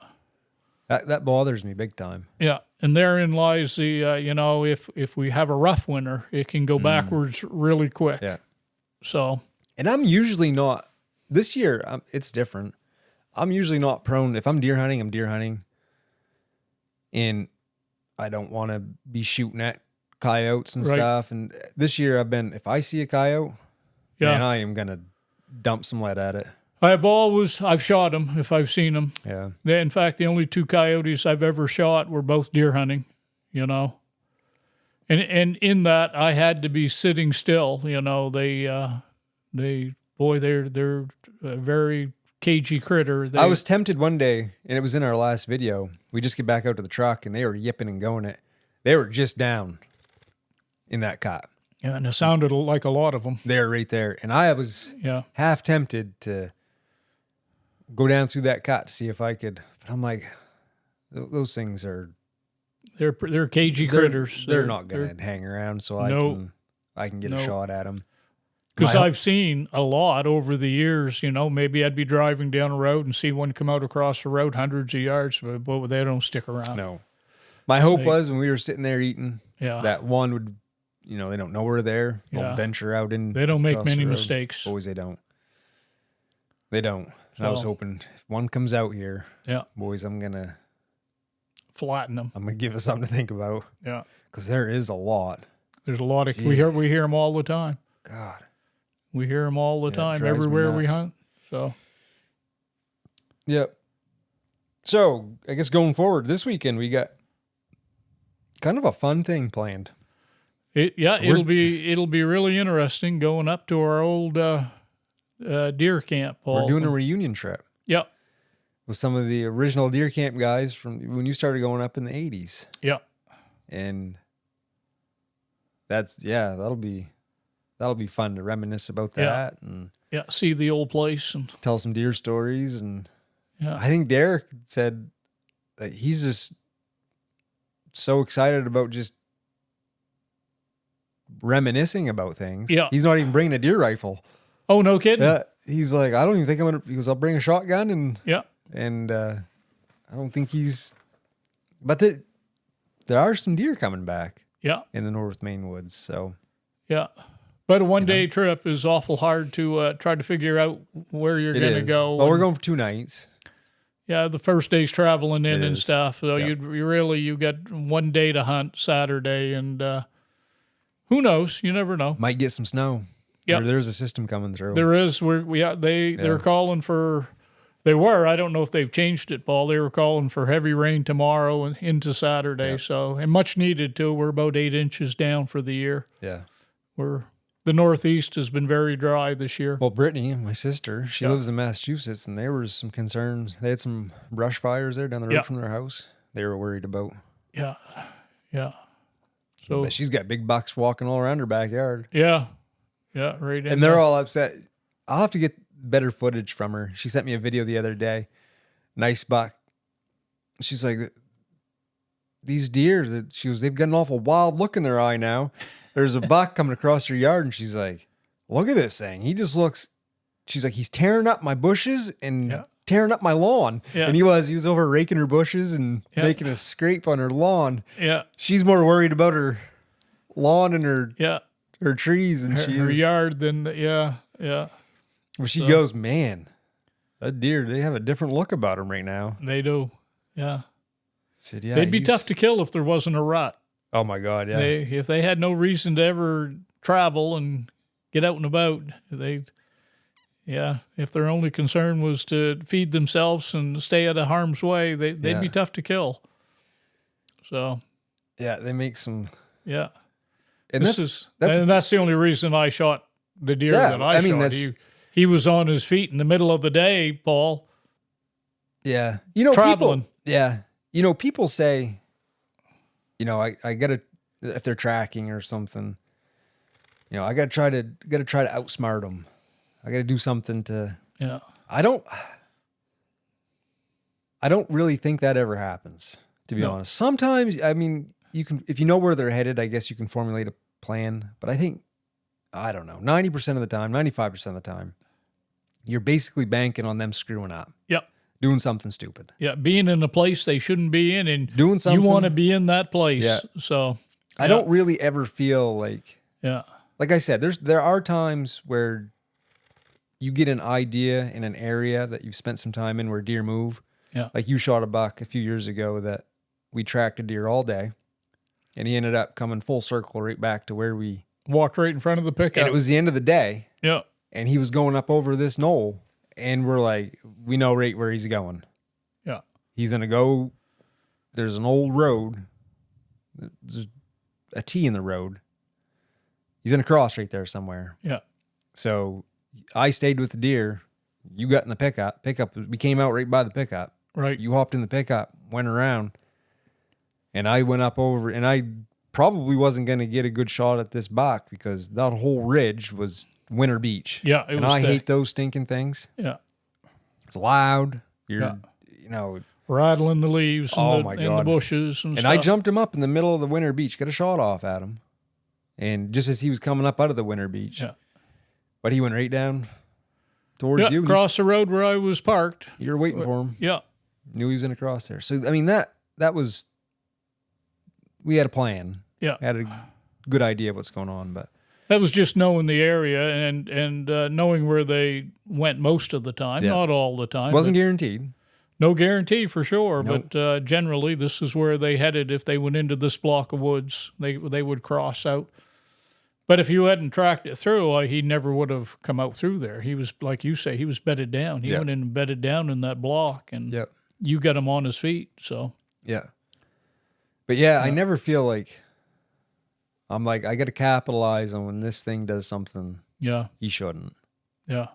That bothers me big time. Yeah. And therein lies the, if we have a rough winter, it can go backwards really quick. Yeah. So. And I'm usually not, this year, it's different. I'm usually not prone, if I'm deer hunting, I'm deer hunting. And I don't want to be shooting at coyotes and stuff. And this year if I see a coyote, man, I am going to dump some lead at it. I've shot them if I've seen them. Yeah. In fact, the only 2 coyotes I've ever shot were both deer hunting, you know. And in that, I had to be sitting still, you know. They're a very cagey critter. I was tempted one day, and it was in our last video. We just get back out to the truck, and they were yipping and going it. They were just down in that cot. Yeah, and it sounded like a lot of them. They were right there. And I was half tempted to go down through that cot to see if I could. But I'm like, those things are... They're cagey critters. They're not going to hang around, so I can get a shot at them. Because I've seen a lot over the years, you know, maybe I'd be driving down a road and see one come out across the road hundreds of yards, but they don't stick around. No. My hope was when we were sitting there eating, that one would, you know, they don't know we're there. They'll venture out in. They don't make many mistakes. Boys, they don't. They don't. And I was hoping if one comes out here, boys, I'm going to flatten them. I'm going to give us something to think about. Yeah. Because there is a lot. There's a lot of, we hear them all the time. God. We hear them all the time everywhere we hunt. So. Yep. So I guess going forward this weekend, we got kind of a fun thing planned. It'll be really interesting going up to our old deer camp, Paul. We're doing a reunion trip. Yep. With some of the original deer camp guys from when you started going up in the 80s. Yep. And that'll be fun to reminisce about that and see the old place and tell some deer stories. And I think Derek said that he's just so excited about just reminiscing about things. Yeah. He's not even bringing a deer rifle. Oh, no kidding. Yeah. He's like, I don't even think I'm going to, he goes, I'll bring a shotgun and I don't think but there are some deer coming back. Yeah. In the North Maine woods. So. Yeah. But a one-day trip is awful hard to try to figure out where you're going to go. Well, we're going for 2 nights. Yeah, the first day's traveling in and stuff. So you got 1 day to hunt, Saturday, and who knows? You never know. Might get some snow. Yeah, there's a system coming through. There is. They're calling for. They were. I don't know if they've changed it, Paul. They were calling for heavy rain tomorrow and into Saturday. Yep. So and much needed too. We're about 8 inches down for the year. Yeah, the Northeast has been very dry this year. Well, Brittany, my sister, she lives in Massachusetts, and there was some concerns. They had some brush fires there down the road from their house. They were worried about. Yeah. So but she's got big bucks walking all around her backyard. Yeah, right. And they're all upset. I'll have to get better footage from her. She sent me a video the other day. Nice buck. She's like, these deer, they've got an awful wild look in their eye now. There's a buck coming across her yard, and she's like, look at this thing. He just looks, she's like, he's tearing up my bushes and tearing up my lawn. Yeah. And he was over raking her bushes and making a scrape on her lawn. Yeah. She's more worried about her lawn and her trees and her yard than, Well, she goes, man, that deer, they have a different look about them right now. They do. Yeah. Said, they'd be tough to kill if there wasn't a rut. Oh my God, yeah. If they had no reason to ever travel and get out and about, if their only concern was to feed themselves and stay out of harm's way, they'd be tough to kill. So. Yeah, they make some. Yeah. And that's the only reason I shot the deer that I shot. He was on his feet in the middle of the day, Paul. Yeah. Traveling. People say, I gotta, if they're tracking or something, I gotta try to outsmart them. I gotta do something to. Yeah. I don't really think that ever happens, to be honest. Sometimes, I mean, you can, if you know where they're headed, I guess you can formulate a plan. But I think, I don't know, 90% of the time, 95% of the time, you're basically banking on them screwing up. Yep. Doing something stupid. Yeah, being in a place they shouldn't be in, and doing something. You want to be in that place. Yeah. So I don't really ever feel like. Yeah. Like I said, there are times where you get an idea in an area that you've spent some time in where deer move. Yeah. Like you shot a buck a few years ago that we tracked a deer all day. And he ended up coming full circle right back to where we walked right in front of the pickup. And it was the end of the day. Yeah. And he was going up over this knoll. And we're like, we know right where he's going. Yeah. He's going to go. There's an old road. There's a T in the road. He's going to cross right there somewhere. Yeah. So I stayed with the deer. You got in the pickup. We came out right by the pickup. Right. You hopped in the pickup, went around. And I went up over, and I probably wasn't going to get a good shot at this buck because that whole ridge was winter beach. Yeah, it and was I thick. hate those stinking things. Yeah. It's loud. You're, you know. Rattling the leaves and, the bushes and stuff. I jumped him up in the middle of the winter beach, got a shot off at him. And just as he was coming up out of the winter beach. Yeah. But he went right down towards you. Across the road where I was parked. You were waiting for him. Yeah. Knew he was going to cross there. So, I mean, that was... We had a plan. Yeah. Had a good idea of what's going on, but that was just knowing the area and knowing where they went most of the time, not all the time. Wasn't guaranteed. No guarantee for sure, nope. But generally this is where they headed. If they went into this block of woods, they would cross out. But if you hadn't tracked it through, he never would have come out through there. He was, like you say, he was bedded down. He went in and bedded down in that block, and you got him on his feet. So yeah. But I never feel like I'm like, I got to capitalize on when this thing does something. Yeah. He shouldn't. Yeah.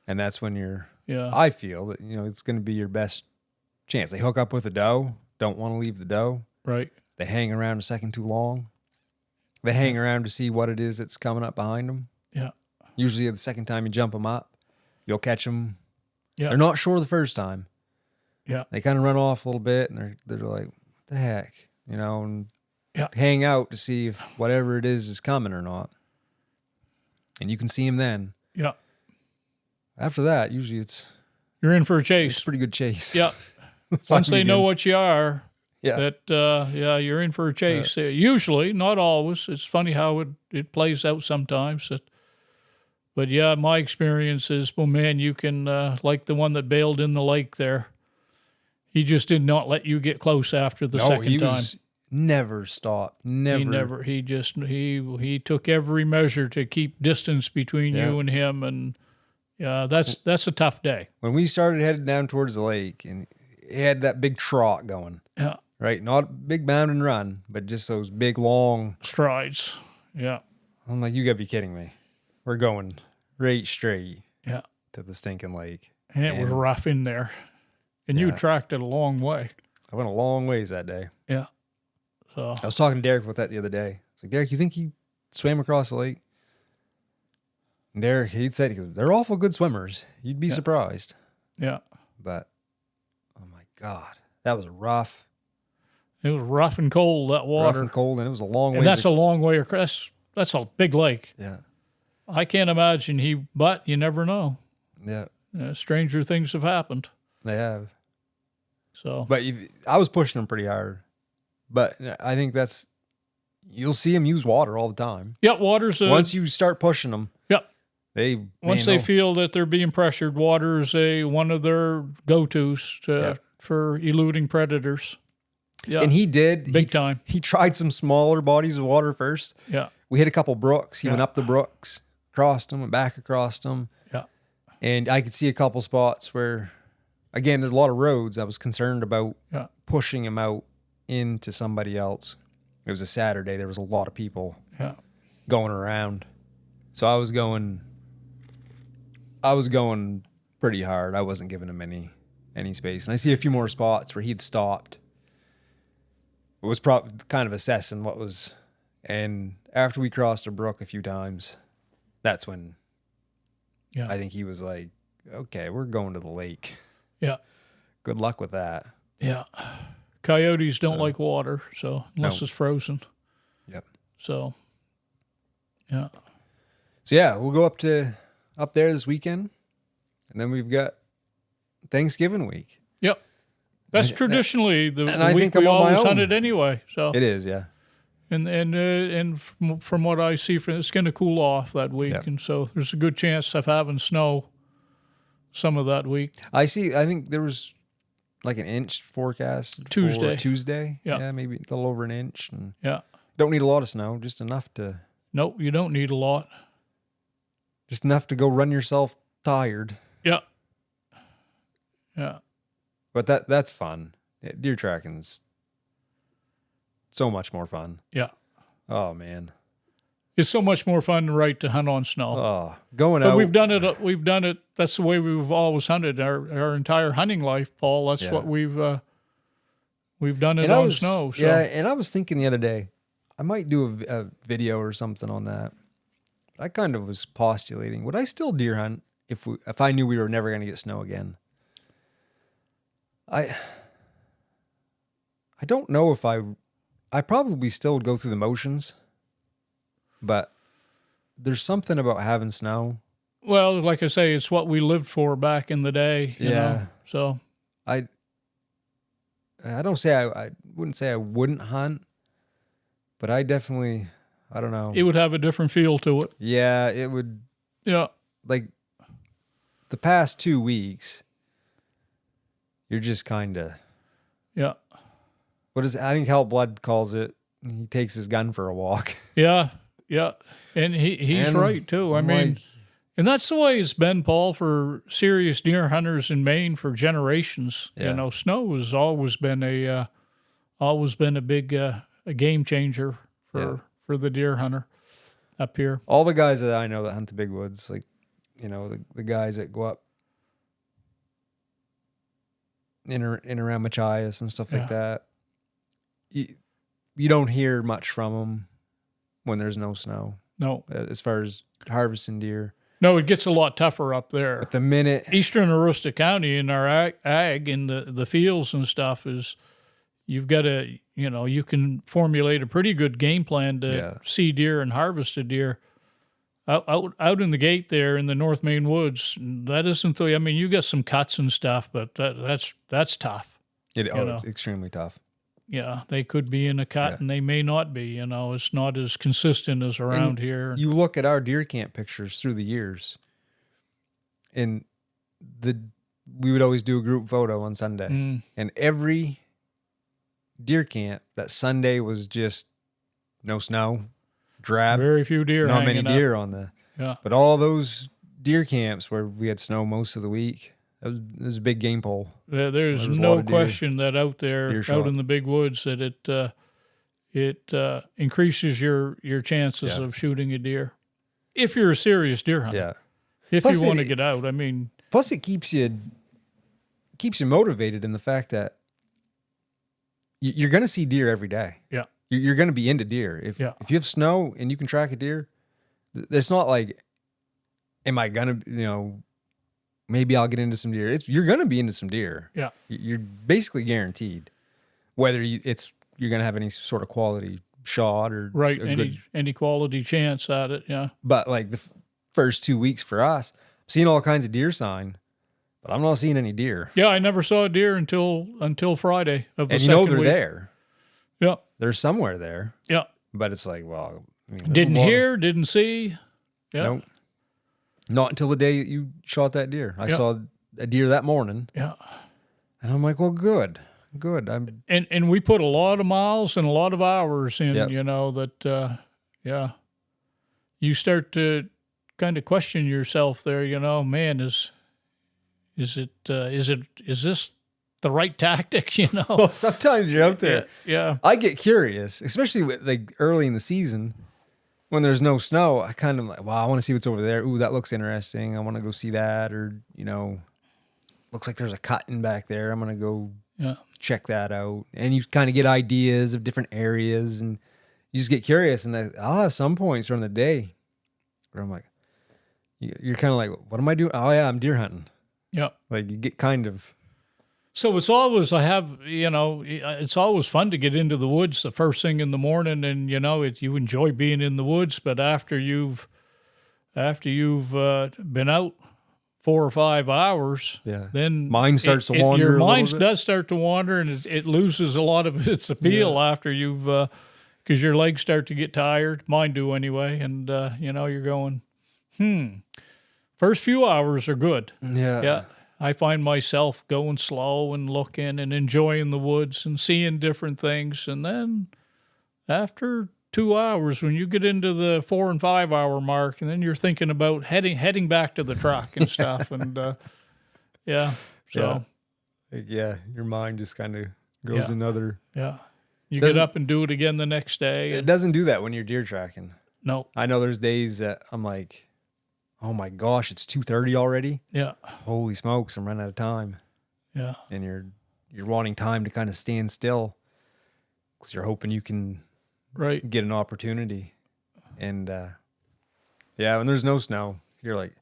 And that's when I feel that, it's going to be your best chance. They hook up with a doe, don't want to leave the doe. Right. They hang around a second too long. They hang around to see what it is that's coming up behind them. Yeah. Usually the second time you jump them up, you'll catch them. Yeah. They're not sure the first time. Yeah. They kind of run off a little bit and they're like, what the heck? And hang out to see if whatever it is coming or not. And you can see him then. Yeah. After that, usually you're in for a chase. It's a pretty good chase. Yeah. Once they know what you are, that you're in for a chase. Usually, not always. It's funny how it plays out sometimes. But yeah, my experience is, well, man, you can, like the one that bailed in the lake there. He just did not let you get close after the second time. Never stopped. Never. He took every measure to keep distance between you and him, and that's a tough day. When we started headed down towards the lake, and he had that big trot going. Yeah. Right, not big bound and run, but just those big long strides. Yeah. I'm like, you gotta be kidding me. We're going right straight. Yeah. To the stinking lake, and it was rough in there. And you tracked it a long way. I went a long ways that day. Yeah. So I was talking to Derek about that the other day. I was like, Derek, you think he swam across the lake? And Derek, he goes, they're awful good swimmers. You'd be surprised. Yeah. But, oh my God, that was rough. It was rough and cold, that water. Rough and cold, and it was a long way. And that's a long way across. That's a big lake. Yeah. I can't imagine but you never know. Yeah. Stranger things have happened. They have. So, but I was pushing them pretty hard. But I think you'll see them use water all the time. Yeah, water's once you start pushing them. Yep. Once they feel that they're being pressured, water is one of their go-tos for eluding predators. Yeah. And he did big time. He tried some smaller bodies of water first. Yeah. We hit a couple brooks. He went up the brooks, crossed them, went back across them. Yeah. And I could see a couple spots where, again, there's a lot of roads. I was concerned about pushing him out into somebody else. It was a Saturday. There was a lot of people going around. So I was going pretty hard. I wasn't giving him any space. And I see a few more spots where he'd stopped. It was probably kind of assessing what was, and after we crossed a brook a few times, that's when I think he was like, okay, we're going to the lake. Yeah. Good luck with that. Yeah. Coyotes don't like water, so unless it's frozen. Yep. So, yeah. So we'll go up there this weekend, and then we've got Thanksgiving week. Yep. That's traditionally the week we always hunted anyway. So it is, yeah. And from what I see, it's going to cool off that week, and so there's a good chance of having snow some of that week. I think there was like an inch forecast Tuesday. for Tuesday. Yeah. Yeah, maybe a little over an inch. And yeah. don't need a lot of snow, just enough to. Nope, you don't need a lot. Just enough to go run yourself tired. Yeah. Yeah. But that's fun. Deer tracking's so much more fun. Yeah. Oh man. It's so much more fun to hunt on snow. Oh, going but out. We've done it. That's the way we've always hunted our entire hunting life, Paul. That's what we've done it on snow. So. Yeah, and I was thinking the other day, I might do a video or something on that. I kind of was postulating, would I still deer hunt if I knew we were never going to get snow again? I don't know if I probably still would go through the motions, but there's something about having snow. Well, like I say, it's what we lived for back in the day. You know? So I don't say I wouldn't say I wouldn't hunt, but I definitely, I don't know. It would have a different feel to it. Yeah, it would. Yeah. Like the past 2 weeks, you're just kind of. Yeah. What is it? I think Hal Blood calls it, he takes his gun for a walk. Yeah. Yeah. And he's right too. I mean, and that's the way it's been, Paul, for serious deer hunters in Maine for generations. Yeah. You know, snow has always been a big a game changer for the deer hunter up here. All the guys that I know that hunt the big woods, like, you know, the guys that go up in around Machias and stuff like that, you don't hear much from them when there's no snow. No. As far as harvesting deer. No, it gets a lot tougher up there. At the minute. Eastern Aroostook County in our ag in the fields and stuff is, you've got to, you know, you can formulate a pretty good game plan to see deer and harvest a deer. Out in the gate there in the North Maine woods, that isn't the, I mean, you got some cuts and stuff, but that's tough. It's extremely tough. Yeah, they could be in a cut and they may not be, you know, it's not as consistent as around here. You look at our deer camp pictures through the years, and we would always do a group photo on Sunday. And every deer camp, that Sunday was just no snow, drab. Very few deer not many deer up. on the. Yeah. But all those deer camps where we had snow most of the week, it was a big game pole. There's no question that out there, out in the big woods, that it increases your chances of shooting a deer. If you're a serious deer hunter. Yeah. If plus you want to get out, I mean. Plus it keeps you motivated in the fact that you're going to see deer every day. Yeah. You're going to be into deer. If you have snow and you can track a deer, it's not like, am I going to, you know, maybe I'll get into some deer. You're going to be into some deer. Yeah. You're basically guaranteed, whether you're going to have any sort of quality shot or any quality chance at it. Yeah. But like the first 2 weeks for us, I'm seeing all kinds of deer sign, but I'm not seeing any deer. Yeah, I never saw a deer until Friday of the and second you know they're week. there. Yeah. They're somewhere there. Yeah. But it's like, well, I mean, didn't hear, didn't see. Yeah. Nope. Not until the day you shot that deer. I saw a deer that morning. Yeah. And I'm like, well, good. And we put a lot of miles and a lot of hours in, you know, that, you start to kind of question yourself there, you know, man, is this the right tactic, you know? Well, sometimes you're out there. Yeah. I get curious, especially with like early in the season. When there's no snow, I kind of like, wow, I want to see what's over there. Ooh, that looks interesting. I want to go see that. Or, you know, looks like there's a cutting back there. I'm going to go check that out. And you kind of get ideas of different areas and you just get curious. And I'll have some points during the day where I'm like, you're kind of like, what am I doing? Oh, yeah, I'm deer hunting. Yeah. Like you get kind of. So it's always, it's always fun to get into the woods the first thing in the morning, and you know, you enjoy being in the woods. But after you've been out 4 or 5 hours, then mind starts to wander. Your mind does start to wander, and it loses a lot of its appeal after you've, because your legs start to get tired. Mine do anyway, and you know, you're going, First few hours are good. Yeah. I find myself going slow and looking and enjoying the woods and seeing different things. And then after 2 hours, when you get into the 4 and 5 hour mark, and then you're thinking about heading back to the truck and stuff. And so your mind just kind of goes another. Yeah. You get up and do it again the next day. It doesn't do that when you're deer tracking. No. I know there's days that I'm like, oh my gosh, it's 2:30 already. Yeah. Holy smokes, I'm running out of time. Yeah. And you're wanting time to kind of stand still because you're hoping you can get an opportunity. And when there's no snow, you're like,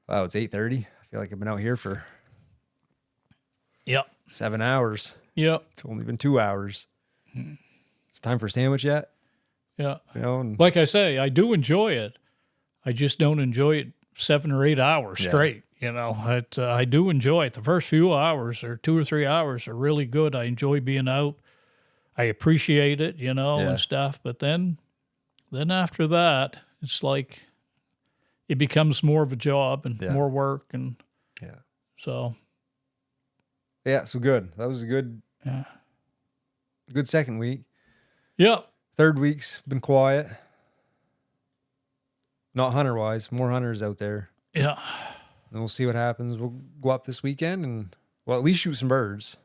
wow, it's 8:30. I feel like I've been out here for 7 hours. Yep. It's only been 2 hours. It's time for a sandwich yet? Yeah. You know, and like I say, I do enjoy it. I just don't enjoy it 7 or 8 hours straight. You know, I do enjoy it. The first few hours or 2 or 3 hours are really good. I enjoy being out. I appreciate it, you know, and stuff. But then after that, it's like it becomes more of a job and more work. And so. Yeah, so good. That was a good second week. Yeah. Third week's been quiet. Not hunter-wise. More hunters out there. Yeah. And we'll see what happens. We'll go up this weekend and, well, at least shoot some birds.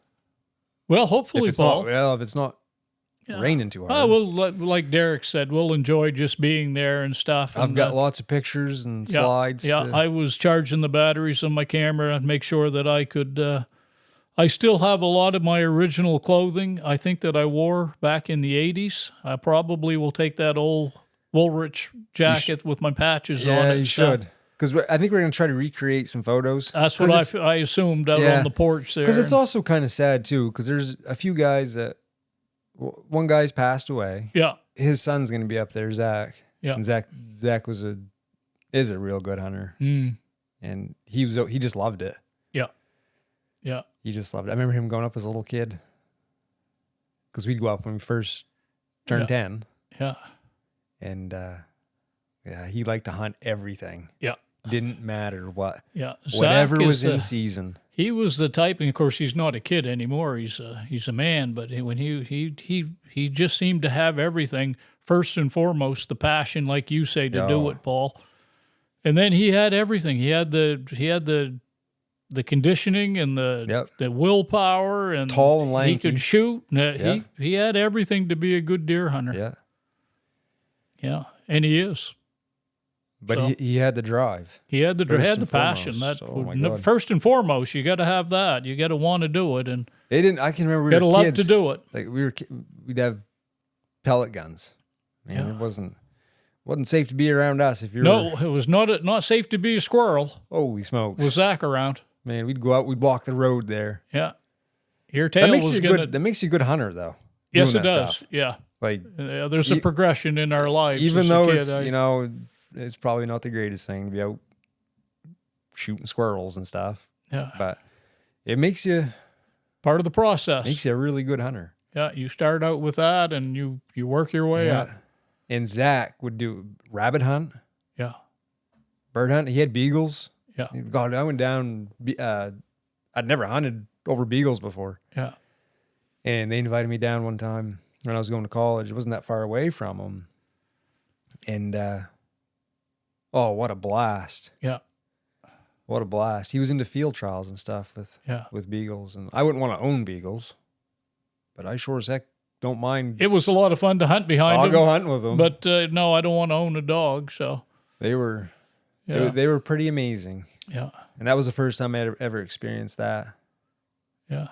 Well, hopefully, Paul. If it's not raining too hard. Oh, well, like Derek said, we'll enjoy just being there and stuff. I've got lots of pictures and slides. Yeah, I was charging the batteries on my camera and make sure that I could... I still have a lot of my original clothing, I think, that I wore back in the 80s. I probably will take that old Woolrich jacket with my patches on it. Yeah, you should. Because I think we're going to try to recreate some photos. That's what I assumed out on the porch there. Because it's also kind of sad, too, because there's a few guys that... One guy's passed away. Yeah. His son's going to be up there, Zach. Yeah. And Zach is a real good hunter. Mm. And he just loved it. Yeah. Yeah. He just loved it. I remember him going up as a little kid. Because we'd go up when we first turned 10. Yeah. And he liked to hunt everything. Yeah. Didn't matter what. Yeah. Whatever was in season. He was the type, and of course he's not a kid anymore. He's a man, but when he just seemed to have everything. First and foremost, the passion, like you say, to do it, Paul. And then he had everything. He had the conditioning and the willpower, and tall and lanky. He could shoot. He had everything to be a good deer hunter. Yeah. Yeah, and he is. But he had the drive. He had the passion. First and foremost, you got to have that. You got to want to do it, and they didn't. I can remember we got to were love kids. to do it. Like we'd have pellet guns. Man, it wasn't safe to be around us if you're. No, it was not safe to be a squirrel. Holy smokes! Was Zach around? Man, we'd go out. We'd walk the road there. Yeah, your tail that makes you a good hunter, though. Yes, it does. Stuff. Yeah, like there's a progression in our lives. Even though it's probably not the greatest thing to be out shooting squirrels and stuff. Yeah. But it makes you part of the process. Makes you a really good hunter. Yeah. You start out with that and you work your way up. And Zach would do rabbit hunt. Yeah. Bird hunt. He had beagles. Yeah. God, I went down. I'd never hunted over beagles before. Yeah. And they invited me down one time when I was going to college. It wasn't that far away from them. And, oh, what a blast. Yeah. What a blast. He was into field trials and stuff with beagles. And I wouldn't want to own beagles, but I sure as heck don't mind. It was a lot of fun to hunt behind them. I'll go hunting with them. But no, I don't want to own a dog, so. They were pretty amazing. Yeah. And that was the first time I ever experienced that. Yeah.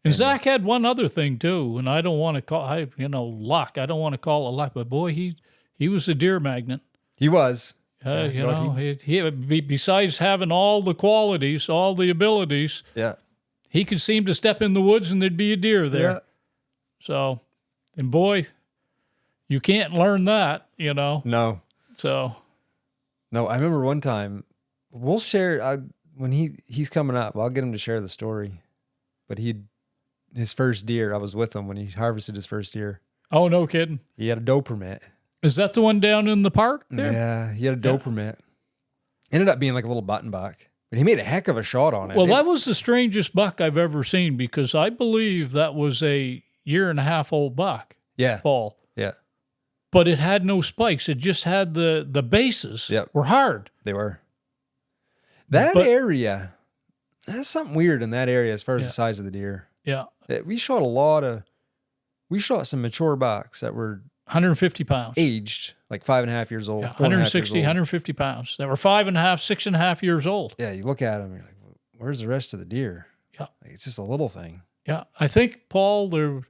And Zach had one other thing too, and I don't want to call luck. I don't want to call it luck, but boy, he was a deer magnet. He was. He besides having all the qualities, all the abilities, he could seem to step in the woods and there'd be a deer there. Yeah. So, and boy, you can't learn that, No. So. No, I remember one time, we'll share, when he's coming up, I'll get him to share the story. But his first deer, I was with him when he harvested his first deer. Oh, no kidding. He had a doe permit. Is that the one down in the park there? Yeah, he had a doe permit. Ended up being like a little button buck. But he made a heck of a shot on it. Well, that was the strangest buck I've ever seen because I believe that was a 1.5-year-old buck. Yeah. Paul. Yeah. But it had no spikes. It just had the bases were hard. They were. That area, that's something weird in that area as far as the size of the deer. Yeah. We shot some mature bucks that were 150 pounds. Aged, like 5.5 years old. Yeah, 160, 150 pounds. That were 5.5, 6.5 years old. Yeah, you look at them, you're like, where's the rest of the deer? Yeah. Like, it's just a little thing. Yeah. I think, Paul, there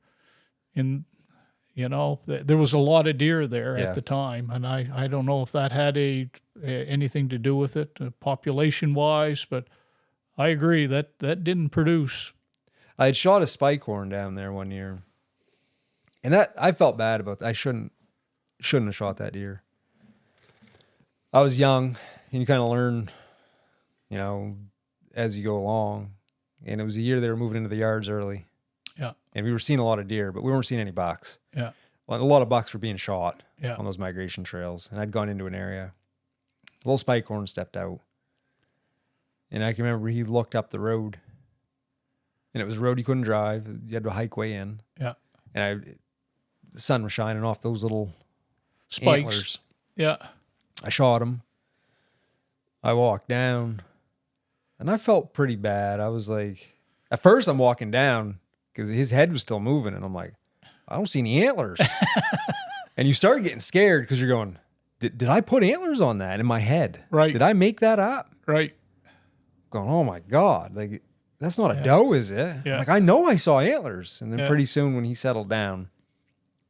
was a lot of deer there at the time, and I don't know if that had anything to do with it, population-wise, but I agree that didn't produce. I had shot a spike horn down there one year, and that I felt bad about that. I shouldn't have shot that deer. I was young, and you kind of learn, as you go along, and it was a year they were moving into the yards early. Yeah. And we were seeing a lot of deer, but we weren't seeing any bucks. Yeah. Well, a lot of bucks were being shot on those migration trails. And I'd gone into an area. A little spike horn stepped out. And I can remember he looked up the road. And it was a road you couldn't drive. You had to hike way in. Yeah. And the sun was shining off those little spikes. Antlers. Yeah. I shot him. I walked down. And I felt pretty bad. I was like, at first I'm walking down because his head was still moving. And I'm like, I don't see any antlers. And you start getting scared because you're going, did I put antlers on that in my head? Right. Did I make that up? Right. Going, oh my God. Like, that's not a doe, is it? Yeah. Like, I know I saw antlers. And then pretty soon when he settled down,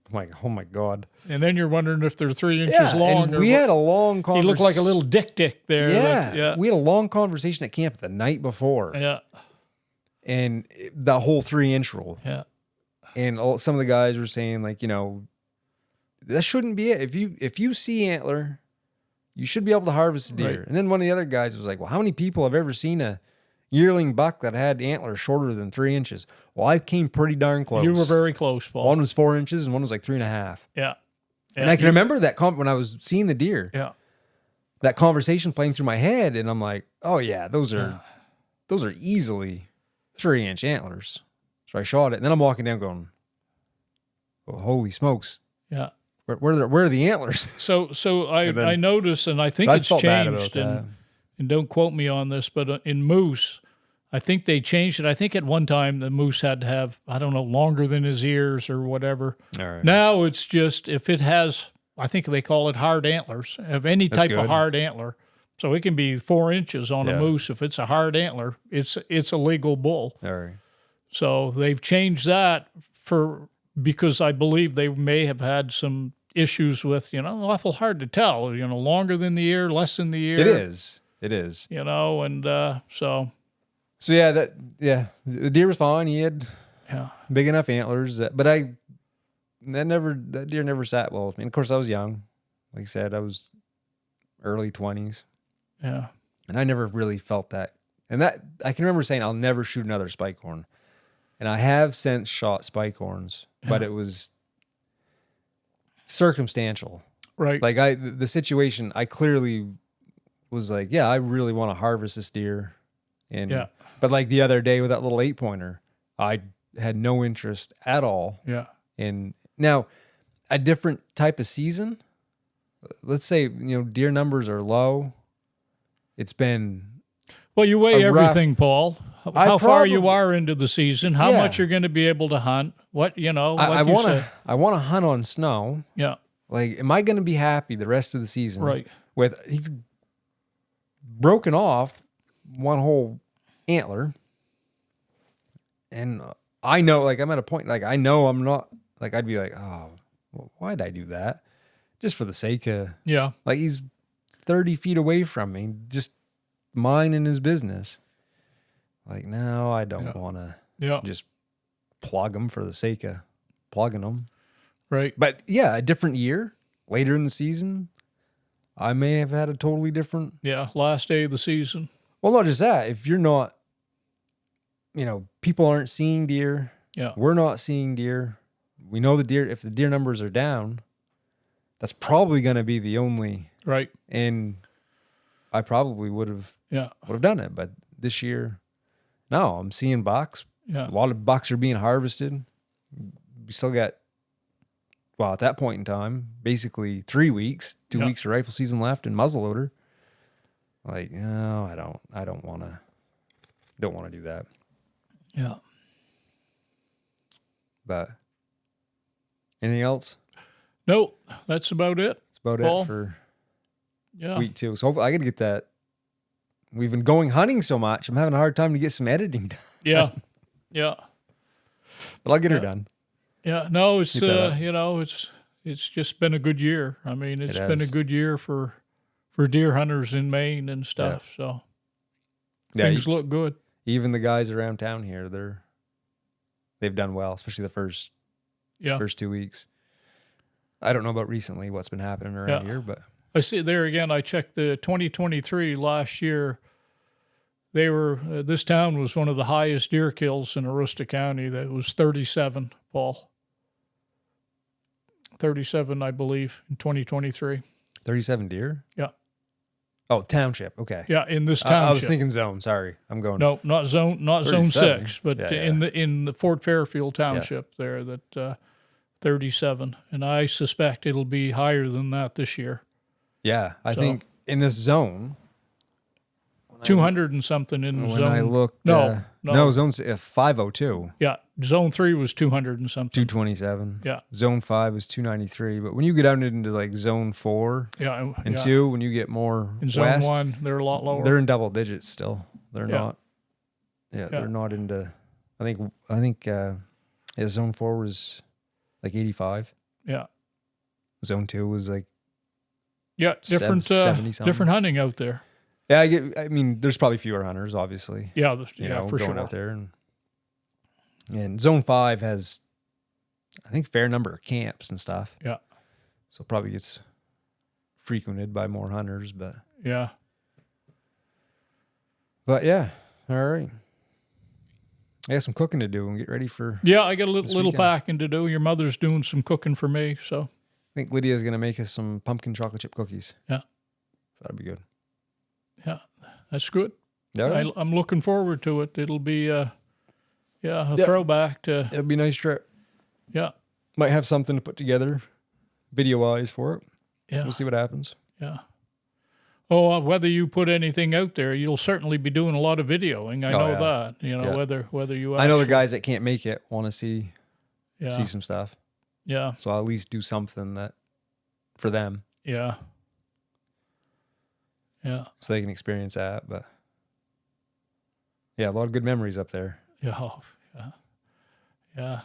I'm like, oh my God. And then you're wondering if they're 3 inches long. And we had a long conversation. He looked like a little dick there. Yeah. We had a long conversation at camp the night before. Yeah. And the whole 3-inch rule. Yeah. And some of the guys were saying, like, that shouldn't be it. If you see antler, you should be able to harvest a deer. Right. And then one of the other guys was like, well, how many people have ever seen a yearling buck that had antlers shorter than 3 inches? Well, I came pretty darn close. You were very close, Paul. One was 4 inches and one was like 3.5. Yeah. And I can remember that when I was seeing the deer. Yeah. That conversation playing through my head, and I'm like, oh yeah, those are easily 3-inch antlers. So I shot it, and then I'm walking down going, oh, holy smokes. Yeah. Where are the antlers? So I noticed, and I think it's changed, and don't quote me on this, but in moose, I think they changed it. I think at one time the moose had to have, I don't know, longer than his ears or whatever. All right. Now it's just, if it has, I think they call it hard antlers, of any type of hard antler. So it can be 4 inches on a moose. If it's a hard antler, it's a legal bull. All right. So they've changed that because I believe they may have had some issues with, awful hard to tell, longer than the ear, less than the ear. It is. And so. So the deer was fine. He had big enough antlers, but that deer never sat well with me. And of course I was young. Like I said, I was early 20s. Yeah. And I never really felt that. And that I can remember saying, I'll never shoot another spike horn. And I have since shot spike horns, but it was circumstantial. Right. Like the situation, I clearly was like, I really want to harvest this deer. But like the other day with that little 8-pointer, I had no interest at all. Yeah. And now a different type of season, let's say, deer numbers are low. It's been, well, you weigh everything, Paul. How far you are into the season, how much you're going to be able to hunt, what, I want to hunt on snow. Yeah. Like, am I going to be happy the rest of the season? Right. He's broken off one whole antler. And I know, like, I'm at a point, like, I know I'm not, like, I'd be like, oh, well, why'd I do that? Just for the sake of, like, he's 30 feet away from me, just minding his business. Like, no, I don't want to just plug them for the sake of plugging them. Right. But a different year, later in the season, I may have had a totally different. Yeah, last day of the season. Well, not just that. If you're not, people aren't seeing deer. Yeah. We're not seeing deer. We know if the deer numbers are down, that's probably going to be the only. Right. And I probably would have done it. But this year, no, I'm seeing bucks. Yeah. A lot of bucks are being harvested. We still got, well, at that point in time, basically 3 weeks, 2 weeks of rifle season left and muzzleloader. Like, no, I don't want to do that. Yeah. But anything else? No, that's about it. That's about Paul? it for week 2. So hopefully I got to get that. We've been going hunting so much. I'm having a hard time to get some editing done. Yeah. Yeah. But I'll get her done. Yeah. No, it's, it's just been a good year. I mean, it's been a good year for deer hunters in Maine and stuff. Yeah. So things look good. Even the guys around town here, they've done well, especially the first 2 weeks. I don't know about recently what's been happening around here, but I see there again. I checked the 2023 last year. They were this town was one of the highest deer kills in Aroostook County. That was 37, Paul. 37, I believe, in 2023. 37 deer? Yeah. Oh, township. Okay. Yeah, in this township. I was thinking zone. Sorry, I'm going. No, not zone 6, but in the Fort Fairfield Township there, that 37, and I suspect it'll be higher than that this year. Yeah, I think in this zone, 200 and something in when zone. I looked, no, zone's 502. Yeah, zone 3 was 200 and something. 227. Yeah. Zone 5 was 293. But when you get out into like zone 4 and 2, when you get more in zone west, 1, they're a lot lower. They're in double digits still. They're not. Yeah, they're not into. I think zone 4 was like 85. Yeah. Zone 2 was like different 70 different hunting out there. Yeah, I mean, there's probably fewer hunters, obviously. Yeah, for going sure. out there, and Zone 5 has, I think, fair number of camps and stuff. Yeah. So probably gets frequented by more hunters, but yeah. But yeah, all right. I got some cooking to do and get ready for. Yeah, I got a little packing to do. Your mother's doing some cooking for me, so. I think Lydia's gonna make us some pumpkin chocolate chip cookies. Yeah. So that'd be good. Yeah, that's good. Yeah. I'm looking forward to it. It'll be a throwback to. It'll be a nice trip. Yeah. Might have something to put together, video-wise for it. Yeah. We'll see what happens. Yeah. Oh, whether you put anything out there, you'll certainly be doing a lot of videoing. I know that. You know, whether you. I know the guys that can't make it want to see some stuff. Yeah. So I'll at least do something that for them. Yeah. Yeah. So they can experience that. But yeah, a lot of good memories up there. Yeah. Oh, yeah. Yeah.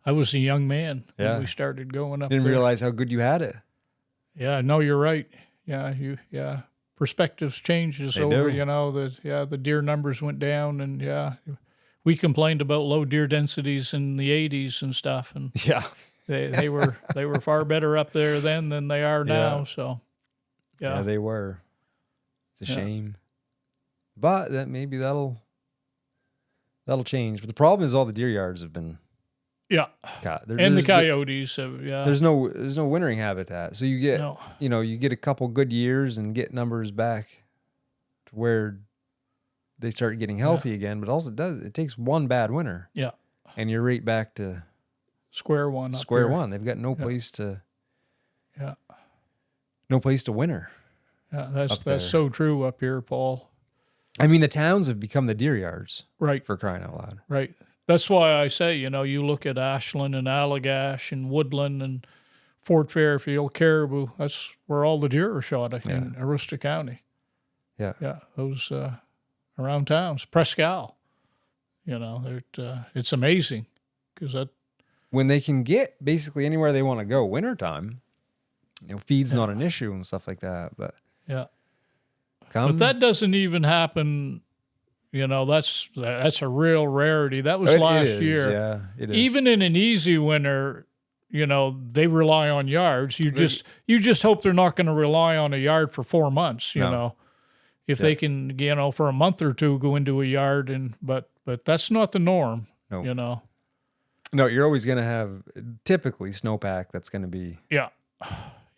I was a young man when we started going up Didn't realize how good you had it. Yeah, no, you're right. Yeah, perspectives changes they over, do. The deer numbers went down, and we complained about low deer densities in the 80s and stuff, and they were far better up there then than they are now. So yeah, they were. It's a shame, but maybe that'll change. But the problem is all the deer yards have been cut. And the coyotes have, There's no wintering habitat, so you get you get a couple good years and get numbers back to where they start getting healthy again. But also it takes one bad winter, and you're right back to square one. They've got no place to winter. Yeah, that's so true up here, Paul. I mean, the towns have become the deer yards, right? For crying out loud, right? That's why I say, you look at Ashland and Allagash and Woodland and Fort Fairfield, Caribou. That's where all the deer are shot in Aroostook County. Yeah, those around towns, Prescal. It's amazing because when they can get basically anywhere they want to go, wintertime, feed's not an issue and stuff like that. But but that doesn't even happen. That's a real rarity. That was last year. Yeah, it is. Even in an easy winter, they rely on yards. You just hope they're not going to rely on a yard for 4 months. If they can, for a month or two go into a yard, but that's not the norm. No. No, you're always going to have typically snowpack. That's going to be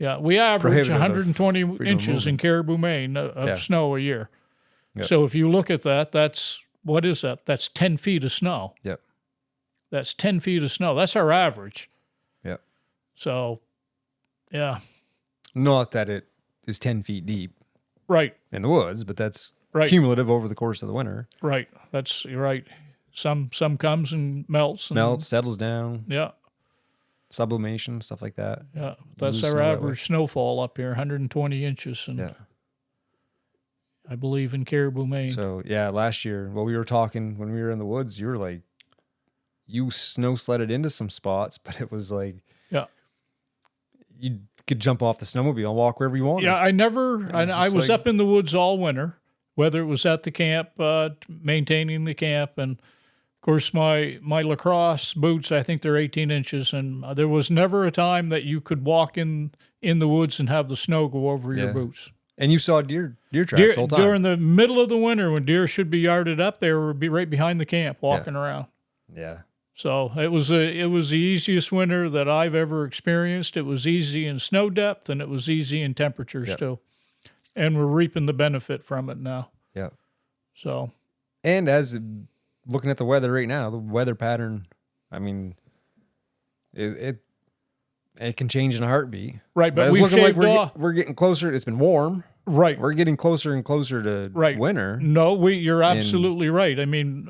Yeah, we average 120 inches in Caribou, Maine of snow a year. Yep. So if you look at that, what is that? That's 10 feet of snow. Yep. That's 10 feet of snow. That's our average. Yep. So, yeah. Not that it is 10 feet deep. Right. In the woods, but that's cumulative over the course of the winter. Right. You're right. Some comes and melts. Settles down. Yeah. Sublimation, stuff like that. Yeah. That's our average snowfall up here, 120 inches. And yeah. I believe in Caribou, Maine. So, yeah, last year, while we were talking, when we were in the woods, you were like, you snow sledded into some spots, but it was like, you could jump off the snowmobile and walk wherever you wanted. Yeah, I was up in the woods all winter, whether it was at the camp, maintaining the camp. And, of course, my lacrosse boots, I think they're 18 inches. And there was never a time that you could walk in the woods and have the snow go over your boots. And you saw deer tracks all the time. During the middle of the winter when deer should be yarded up, they were right behind the camp walking around. Yeah. So it was the easiest winter that I've ever experienced. It was easy in snow depth, and it was easy in temperatures too. And we're reaping the benefit from it now. Yeah. So. And as looking at the weather right now, the weather pattern, I mean, it can change in a heartbeat. Right, but we've shaved off. We're getting closer. It's been warm. Right. We're getting closer and closer to winter. No, you're absolutely right. I mean,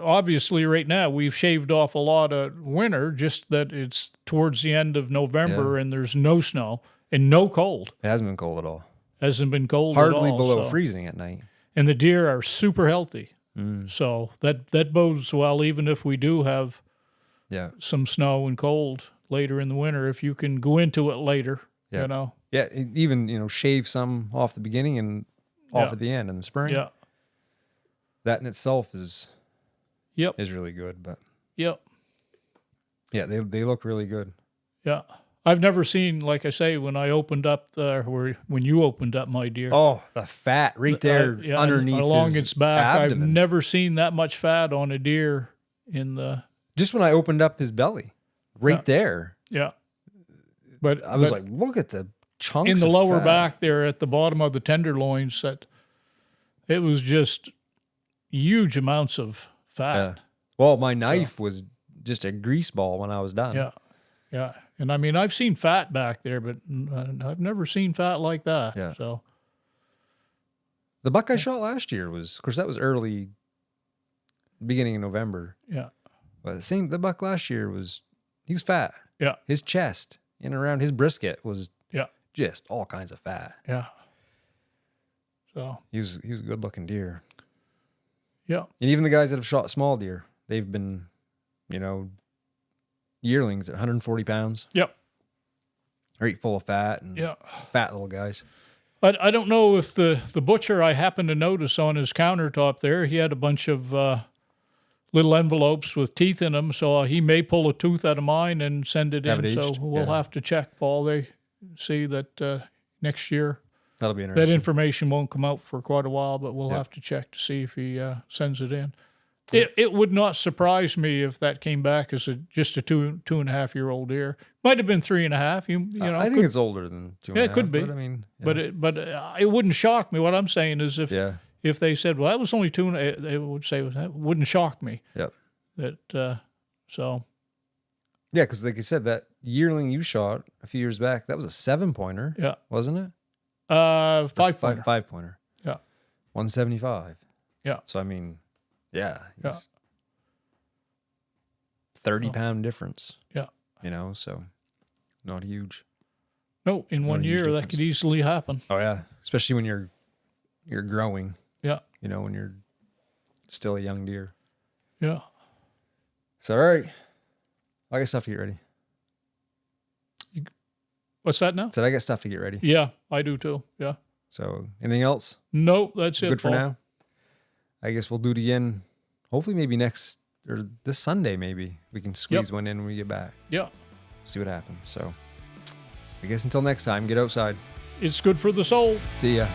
obviously right now we've shaved off a lot of winter, just that it's towards the end of November and there's no snow and no cold. It hasn't been cold at all. Hasn't been cold Hardly at all. Below freezing at night. And the deer are super healthy. So that bodes well, even if we do have some snow and cold later in the winter, if you can go into it later, you know. Yeah, even, shave some off the beginning and off at the end in the spring. Yeah. That in itself is really good, but yeah, they look really good. Yeah. I've never seen, like I say, when I opened up when you opened up my deer. Oh, the fat right there underneath along its back. abdomen. I've never seen that much fat on a deer just when I opened up his belly, right there. Yeah. But I was like, look at the chunks in the lower fat. back there at the bottom of the tenderloins, that it was just huge amounts of fat. Yeah. Well, my knife was just a grease ball when I was done. Yeah. Yeah. And I mean, I've seen fat back there, but I've never seen fat like that. Yeah. So the buck I shot last year was, of course, that was early, beginning of November. Yeah. But the buck last year he was fat. Yeah. His chest and around his brisket was just all kinds of fat. Yeah. So he was a good looking deer. Yeah. And even the guys that have shot small deer, they've been, yearlings at 140 pounds. Yep. Right, full of fat and fat little guys. But I don't know if the butcher, I happened to notice on his countertop there, he had a bunch of little envelopes with teeth in them. So he may pull a tooth out of mine and send it in. So we'll have to check, Paul. They see that next year. That'll be interesting. That information won't come out for quite a while, but we'll have to check to see if he sends it in. It would not surprise me if that came back as just a 2.5-year-old deer. Might have been 3.5. You know, I think it's older than 2.5. Yeah, it could be. But I mean, but it wouldn't shock me. What I'm saying is if they said, well, that was only 2.5, they would say that wouldn't shock me. Yep. So. Yeah, because like I said, that yearling you shot a few years back, that was a 7-pointer. Yeah. Wasn't it? 5-pointer. 5-pointer. Yeah. 175. Yeah. So I mean, 30-pound difference. Yeah. So not huge. No, in 1 year that could easily happen. Oh yeah, especially when you're growing. Yeah. When you're still a young deer. Yeah. So all right, I got stuff to get ready. What's that now? Said I got stuff to get ready. Yeah, I do too. Yeah. So anything else? No, that's it. Good for now. I guess we'll do it again. Hopefully, maybe next or this Sunday. Maybe we can squeeze one in when we get back. Yeah. See what happens. So I guess until next time, get outside. It's good for the soul. See ya.